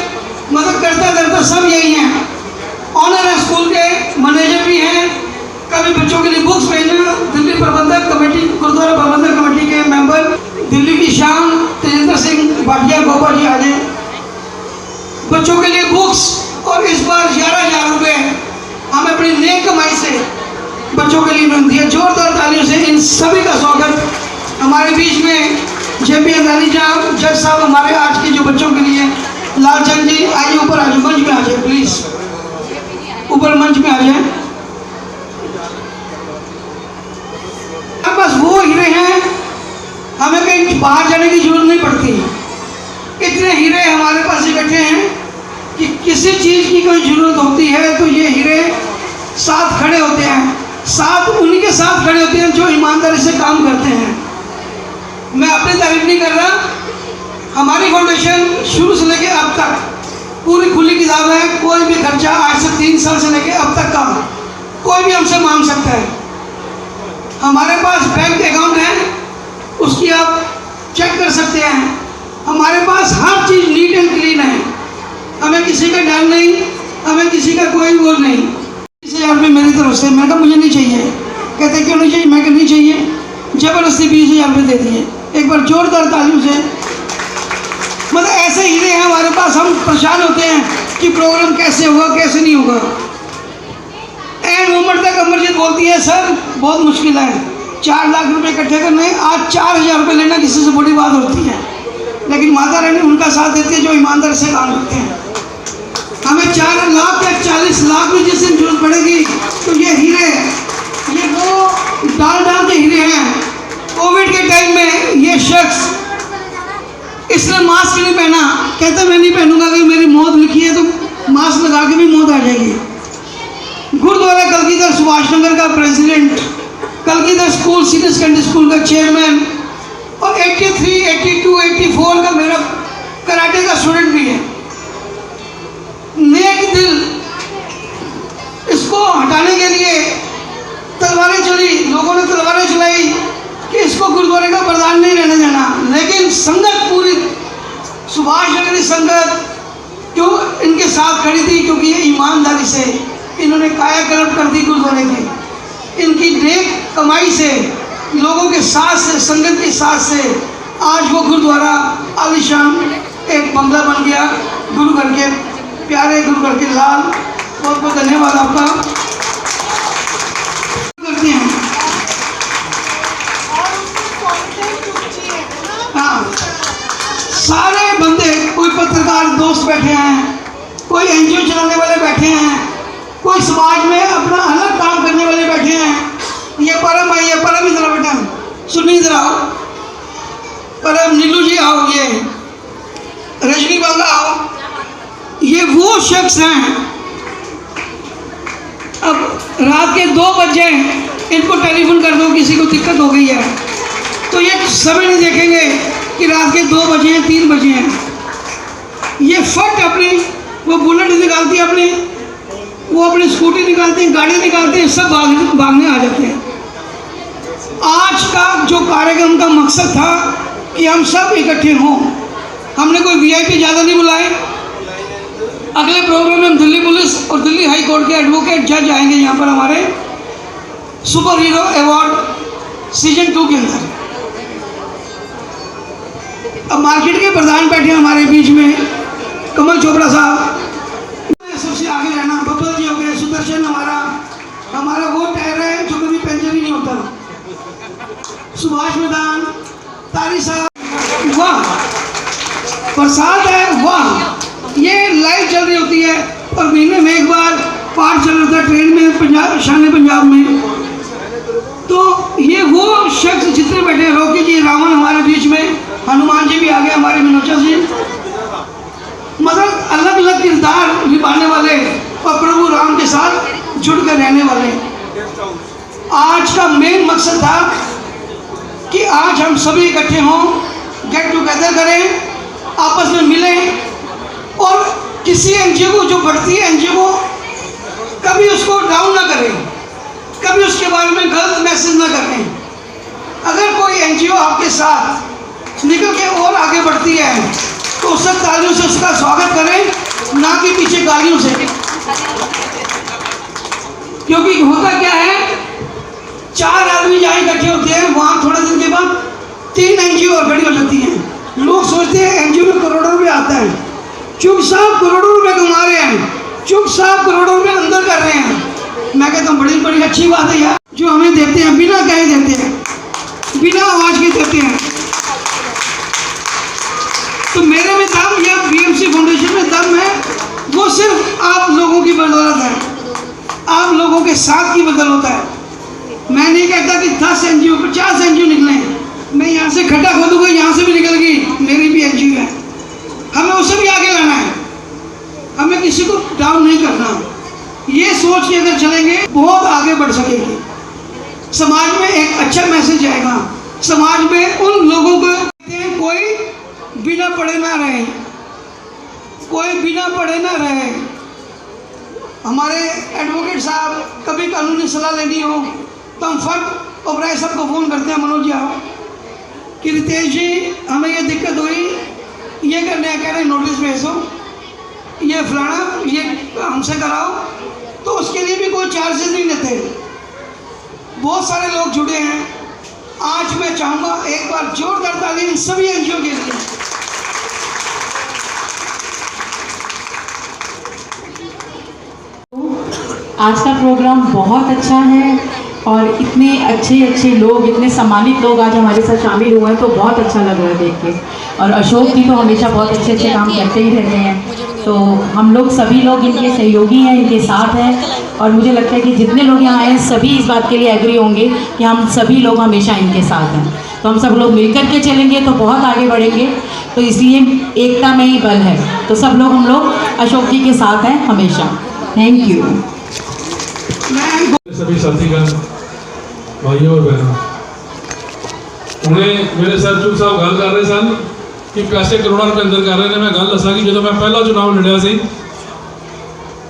मतलब करता सब यही हैं। ऑनर है स्कूल के, मैनेजर भी हैं। कभी बच्चों के लिए बुक्स भेजना, दिल्ली प्रबंधक कमेटी, गुरुद्वारा प्रबंधक कमेटी के मेंबर, दिल्ली की शान तेजेंद्र सिंह भाटिया गोपा जी आ जाए। बच्चों के लिए बुक्स, और इस बार 11,000 रुपये हम अपनी नेक कमाई से बच्चों के लिए उन्होंने दिया। जोरदार तालियों से इन सभी का स्वागत। हमारे बीच में JP अंदानी जज साहब, हमारे आज के जो बच्चों के लिए, लालचंद जी आइए ऊपर आ जाए, मंच में आ जाए प्लीज, ऊपर मंच में आ जाए। बस वो हीरे हैं, हमें कहीं बाहर जाने की जरूरत नहीं पड़ती। इतने हीरे हमारे पास इकट्ठे हैं कि किसी चीज़ की कोई ज़रूरत होती है तो ये हीरे साथ खड़े होते हैं, साथ उन्हीं के साथ खड़े होते हैं जो ईमानदारी से काम करते हैं। मैं अपनी तारीफ नहीं कर रहा, हमारी फाउंडेशन शुरू से लेके अब तक पूरी खुली किताब है। कोई भी खर्चा आज से 3 साल से लेके अब तक का कोई भी हमसे मांग सकता है। हमारे पास बैंक अकाउंट है, उसकी आप चेक कर सकते हैं। हमारे पास हर चीज़ नीट एंड क्लीन है, हमें किसी का डर नहीं, हमें किसी का कोई वो नहीं। 20,000 रुपये मेरी तरफ से, मैं कहा मुझे नहीं चाहिए। कहते क्यों नहीं चाहिए? मैं कहा नहीं चाहिए। ज़बरदस्ती 20,000 रुपये दे दिए। एक बार जोरदार तालियों से। मतलब ऐसे हीरे हैं हमारे पास, हम परेशान होते हैं कि प्रोग्राम कैसे होगा कैसे नहीं होगा। एंड मोमेंट तक अमरजीत बोलती है सर बहुत मुश्किल है, 4 लाख रुपए इकट्ठे करने, आज 4,000 रुपये लेना किसी से बड़ी बात होती है, लेकिन माता रानी उनका साथ देती है जो ईमानदारी से काम करते हैं। हमें 4 लाख या 40 लाख में जिस दिन जरूरत पड़ेगी तो ये हीरे, ये वो डाल के हीरे हैं। कोविड के टाइम में ये शख्स, इसने मास्क नहीं पहना, कहता मैं नहीं पहनूंगा कि मेरी मौत लिखी है तो मास्क लगा के भी मौत आ जाएगी। गुरुद्वारा कलगीधर सुभाष नगर का president, Kalgidhar school senior secondary school का चेयरमैन, और 83, 82, 84 का मेरा कराटे का स्टूडेंट भी है। नेक दिल, इसको हटाने के लिए तलवारें चली, लोगों ने तलवारें चलाई कि इसको गुरुद्वारे का प्रधान नहीं रहने देना, लेकिन संगत पूरी सुभाष नगरी संगत क्यों इनके साथ खड़ी थी, क्योंकि ये ईमानदारी से इन्होंने कायाकल्प कर दी गुरुद्वारे की। इनकी नेक कमाई से, लोगों के साथ से, संगत के साथ से आज वो गुरुद्वारा आलीशान एक बंगला बन गया। गुरु घर के प्यारे, गुरु घर के लाल, बहुत बहुत धन्यवाद आपका। करते हैं हाँ, सारे बंदे, कोई पत्रकार दोस्त बैठे हैं, कोई NGO चलाने वाले बैठे हैं, कोई समाज में अपना अलग काम करने वाले बैठे हैं। ये परम है, ये परम इधर बेटा, सुनी इधर आओ, परम नीलू जी आओ, ये रजनी बाबा आओ। ये वो शख्स हैं, अब रात के 2 बजे इनको टेलीफोन कर दो किसी को दिक्कत हो गई है तो ये समय नहीं देखेंगे कि रात के 2 बजे हैं, 3 बजे हैं। ये फट अपनी वो बुलेट निकालती है, अपनी वो अपनी स्कूटी निकालते हैं, गाड़ी निकालते हैं, सब भागने आ जाते हैं। आज का जो कार्यक्रम का मकसद था कि हम सब इकट्ठे हों, हमने कोई VIP ज़्यादा नहीं बुलाए, अगले प्रोग्राम में हम दिल्ली पुलिस और दिल्ली हाई कोर्ट के एडवोकेट जज आएंगे यहाँ पर हमारे सुपर हीरो अवार्ड सीजन 2 के अंदर। अब मार्केट के प्रधान बैठे हैं हमारे बीच में, कमल चोपड़ा साहब, सबसे आगे रहना, बब्बल जी हो गए, सुदर्शन हमारा वो टायर है जो कभी पंचर ही नहीं होता, सुभाष मैदान, तारी साहब, वाह, प्रसाद है, वाह, ये लाइव चल रही होती है और महीने में एक बार पाठ चल रहा था ट्रेन में पंजाब, शान पंजाब में। तो ये वो शख्स जितने बैठे, रॉकी जी, रावण हमारे बीच में, हनुमान जी भी आ गए हमारे मनोजा जी, मतलब अलग अलग किरदार निभाने वाले और प्रभु राम के साथ जुड़ कर रहने वाले। आज का मेन मकसद था कि आज हम सभी इकट्ठे हों, गेट टुगेदर करें, आपस में मिलें और किसी एनजीओ को जो बढ़ती है एनजीओ कभी उसको डाउन ना करें, कभी उसके बारे में गलत मैसेज ना करें। अगर कोई एनजीओ आपके साथ निकल के और आगे बढ़ती है तो उससे तालियों से उसका स्वागत करें, ना कि पीछे गालियों से। क्योंकि होता क्या है, 4 आदमी जहाँ इकट्ठे होते हैं वहाँ थोड़े दिन के बाद 3 एनजीओ और खड़ी हो जाती हैं। लोग सोचते हैं एनजीओ में करोड़ों रुपये आता है, चुप साहब करोड़ों रुपये कमा रहे हैं, चुप साहब करोड़ों रुपये अंदर कर रहे हैं। मैं कहता हूँ बड़ी बड़ी अच्छी बात है यार, जो हमें देते हैं बिना कहे देते हैं, बिना आवाज़ के देते हैं। तो मेरे में दम या बीएमसी फाउंडेशन में दम है, वो सिर्फ आप लोगों की बदौलत है, आप लोगों के साथ की बदौलत है। मैं नहीं कहता कि 10 एनजीओ 50 एनजीओ निकले, मैं यहाँ से खड्डा खोदूंगा, यहाँ से भी निकल गई, मेरी भी एनजीओ है, हमें उसे भी आगे लाना है, हमें किसी को डाउन नहीं करना। ये सोच के अगर चलेंगे बहुत आगे बढ़ सकेंगे, समाज में एक अच्छा मैसेज आएगा, समाज में उन लोगों को कोई बिना पढ़े ना रहे, कोई बिना पढ़े ना रहे। हमारे एडवोकेट साहब कभी कानूनी सलाह लेनी हो तो हम फट ओबराय साहब को फ़ोन करते हैं, मनोज जी आओ कि रितेश जी हमें ये दिक्कत हुई, ये करने कह रहे नोटिस भेजो, ये फलाना ये हमसे कराओ, तो उसके लिए भी कोई चार्जेस नहीं लेते। बहुत सारे लोग जुड़े हैं। आज मैं चाहूँगा एक बार जोरदार ताली इन सभी एनजीओ के लिए। आज का प्रोग्राम बहुत अच्छा है और इतने अच्छे लोग, इतने सम्मानित लोग आज हमारे साथ शामिल हुए हैं, तो बहुत अच्छा लग रहा है देख के। और अशोक जी तो हमेशा बहुत अच्छे काम करते ही रहते हैं, तो हम लोग सभी लोग इनके सहयोगी हैं, इनके साथ हैं। और मुझे लगता है कि जितने लोग यहाँ आए हैं सभी इस बात के लिए एग्री होंगे कि हम सभी लोग हमेशा इनके साथ हैं। तो हम सब लोग मिलकर के चलेंगे तो बहुत आगे बढ़ेंगे, तो इसलिए एकता में ही बल है। तो सब लोग हम लोग अशोक जी के साथ हैं हमेशा। Thank you. सभी साथीगण, भाइयों और बहनों, उन्हें मेरे साथ चुप साहब गल कर रहे सन कि पैसे करोड़ों रुपए अंदर कर रहे हैं। मैं गल दसा कि जो मैं पहला चुनाव लड़िया सी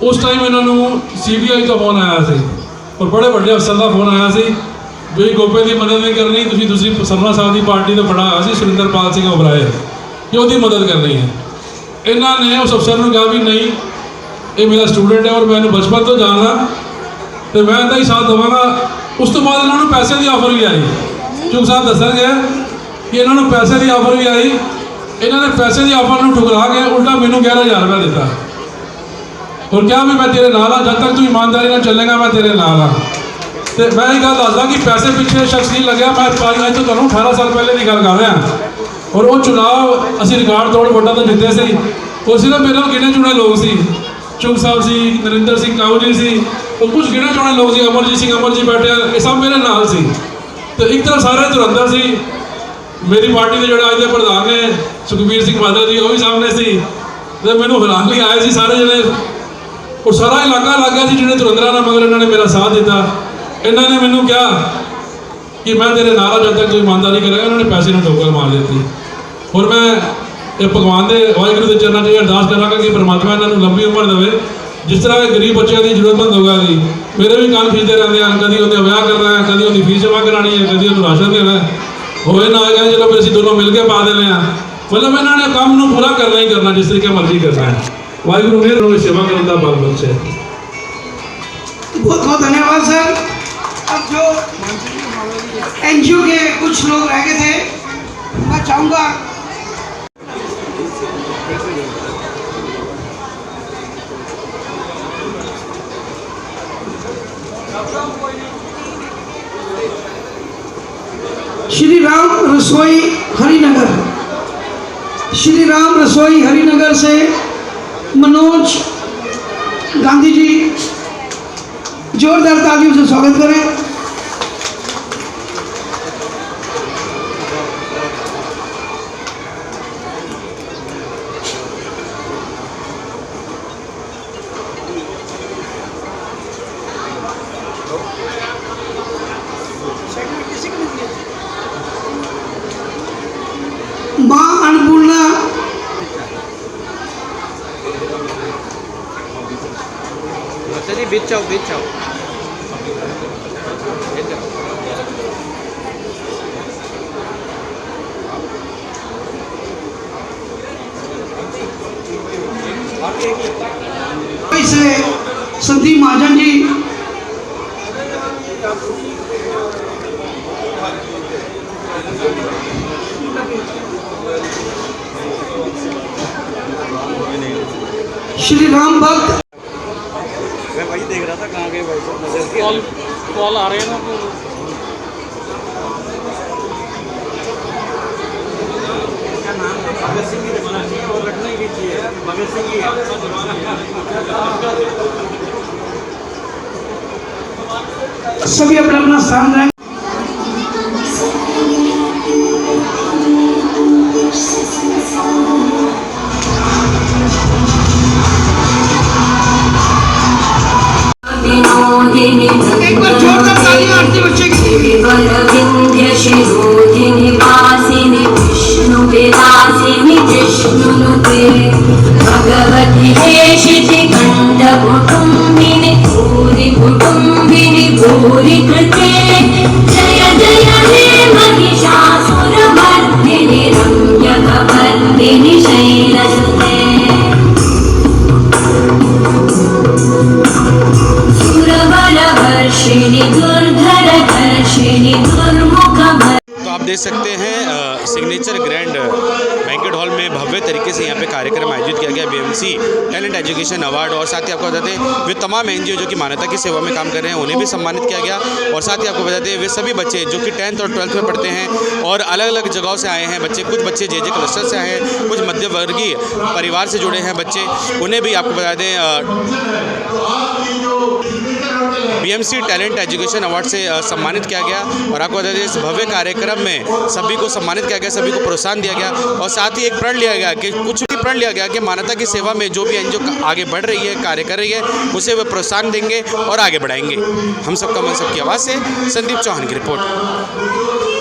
उस टाइम इन्होंने CBI का फोन आया सी और बड़े बड़े अफसर का फोन आया सी भी गोपे की मदद नहीं करनी, तुसी दूसरी सरना साहब की पार्टी तो फड़ा आया सी सुरिंदरपाल सिंह ओबराय कि उसकी मदद करनी है। इन्होंने उस अफसर ने कहा भी नहीं, ये मेरा स्टूडेंट है और मैं बचपन तो जानना, तो मैं इतना ही साथ देवांगा। उस तो बाद इन्होंने पैसे की ऑफर भी आई, चुप साहब दस गए कि इन्होंने पैसे की ऑफर भी आई। इन्होंने पैसे की ऑफर में ठुकरा के उल्टा मैनू 11,000 रुपया दिता और क्या मैं तेरे नाल हाँ, जब तक तू ईमानदारी ना चलेगा मैं तेरे नाल हाँ। तो मैं ये गल दसदा कि पैसे पिछले शख्स नहीं लगे, मैं अज तो तुहानूं 18 साल पहले की गल कर रहा। और वो चुनाव असीं रिकॉर्ड तोड़ वोटां तो जिते सी, और सिर्फ मेरे गिने चुने लोग सी, चुग साहब सी, नरिंदर सिंह काऊ जी सी, और कुछ गिने चुने लोग सी, अमरजीत सिंह अमर जी बैठे, ये सब मेरे नाल सी। तो एक तरफ सारे धुरंधर सी, मेरी पार्टी के जोड़े अज के प्रधान ने सुखबीर सिंह बादल जी, वो भी सामने सी, तो मैनू हरान लिए आए सी सारे जने, और सारा इलाका लग गया सी जिन्हें धुरंधर मगर इन्होंने मेरा साथ दिता। इन्होंने मैनू कहा कि मैं तेरे नाल जब तक तू ईमानदारी करेगा, इन्होंने पैसे में ठोकर मार देती। और मैं ये भगवान के वाहिगुरू के चरणों से अरदास कराँगा कि परमात्मा इन्होंने लंबी उम्र देवे, जिस तरह गरीब बच्चों की जरूरतमंद होगा जी। मेरे भी कान खींचते रहते हैं, कभी उन्हें ब्याह करना है, कभी उनकी फीस जमा करानी है, कभी उन्हें राशन देना है, होए ना आएगा चलो फिर असीं दोनों मिल के पा देने, मतलब इन्होंने काम पूरा करना ही करना जिस तरीके मर्जी करना है। वाहिगुरु मेरे में सेवा करने का बल बख्शे। बहुत बहुत धन्यवाद सर। अब जो एनजीओ के कुछ लोग रह गए थे, मैं चाहूँगा श्री राम रसोई हरिनगर, श्री राम रसोई हरिनगर से मनोज गांधी जी जोरदार तालियों से स्वागत करें। माँ अन्नपूर्णा बीच जाओ से संदीप महाजन जी, श्री राम भक्त, मैं वही देख रहा था कहाँ गए भाई साहब, नजर कॉल आ रहे हैं ना। भगत सिंह की घटना ही कीजिए, भगत सिंह की सभी अपना अपना स्थान रहें। एक बार जोरदार तालियां आरती बच्चे की। शिरोधिनि वासिनि विष्णु विलासिनि जिष्णुनुते भगवति हेशिति खण्ड कुटुम्बिनि भूरि कुटुम्बिनि भूरि कृते जय जय हे महिषासुरमर्दिनि रम्यकपर्दिनि शैलसुते सुरबलवर्षिणि दुर्धरधर्षिणि दुर्मुखभर्षिणि। तो आप देख सकते हैं सिग्नेचर ग्रैंड बैंकेट हॉल में भव्य तरीके से यहाँ पे कार्यक्रम आयोजित किया गया। बीएमसी टैलेंट एजुकेशन अवार्ड और साथ ही आपको बताते हैं वे तमाम एनजीओ जो कि मानवता की सेवा में काम कर रहे हैं उन्हें भी सम्मानित किया गया। और साथ ही आपको बताते हैं वे सभी बच्चे जो कि 10th और 12th में पढ़ते हैं और अलग अलग जगहों से आए हैं बच्चे, कुछ बच्चे जे क्लस्टर से आए हैं, कुछ मध्यवर्गीय परिवार से जुड़े हैं बच्चे, उन्हें भी आपको बता दें बीएमसी टैलेंट एजुकेशन अवार्ड से सम्मानित किया गया। और आपको बता दें इस भव्य कार्यक्रम में सभी को सम्मानित किया गया, सभी को प्रोत्साहन दिया गया और साथ ही एक प्रण लिया गया कि प्रण लिया गया कि मानवता की सेवा में जो भी एनजीओ आगे बढ़ रही है, कार्य कर रही है, उसे वे प्रोत्साहन देंगे और आगे बढ़ाएंगे। हम सबका मन सबकी आवाज़ से संदीप चौहान की रिपोर्ट।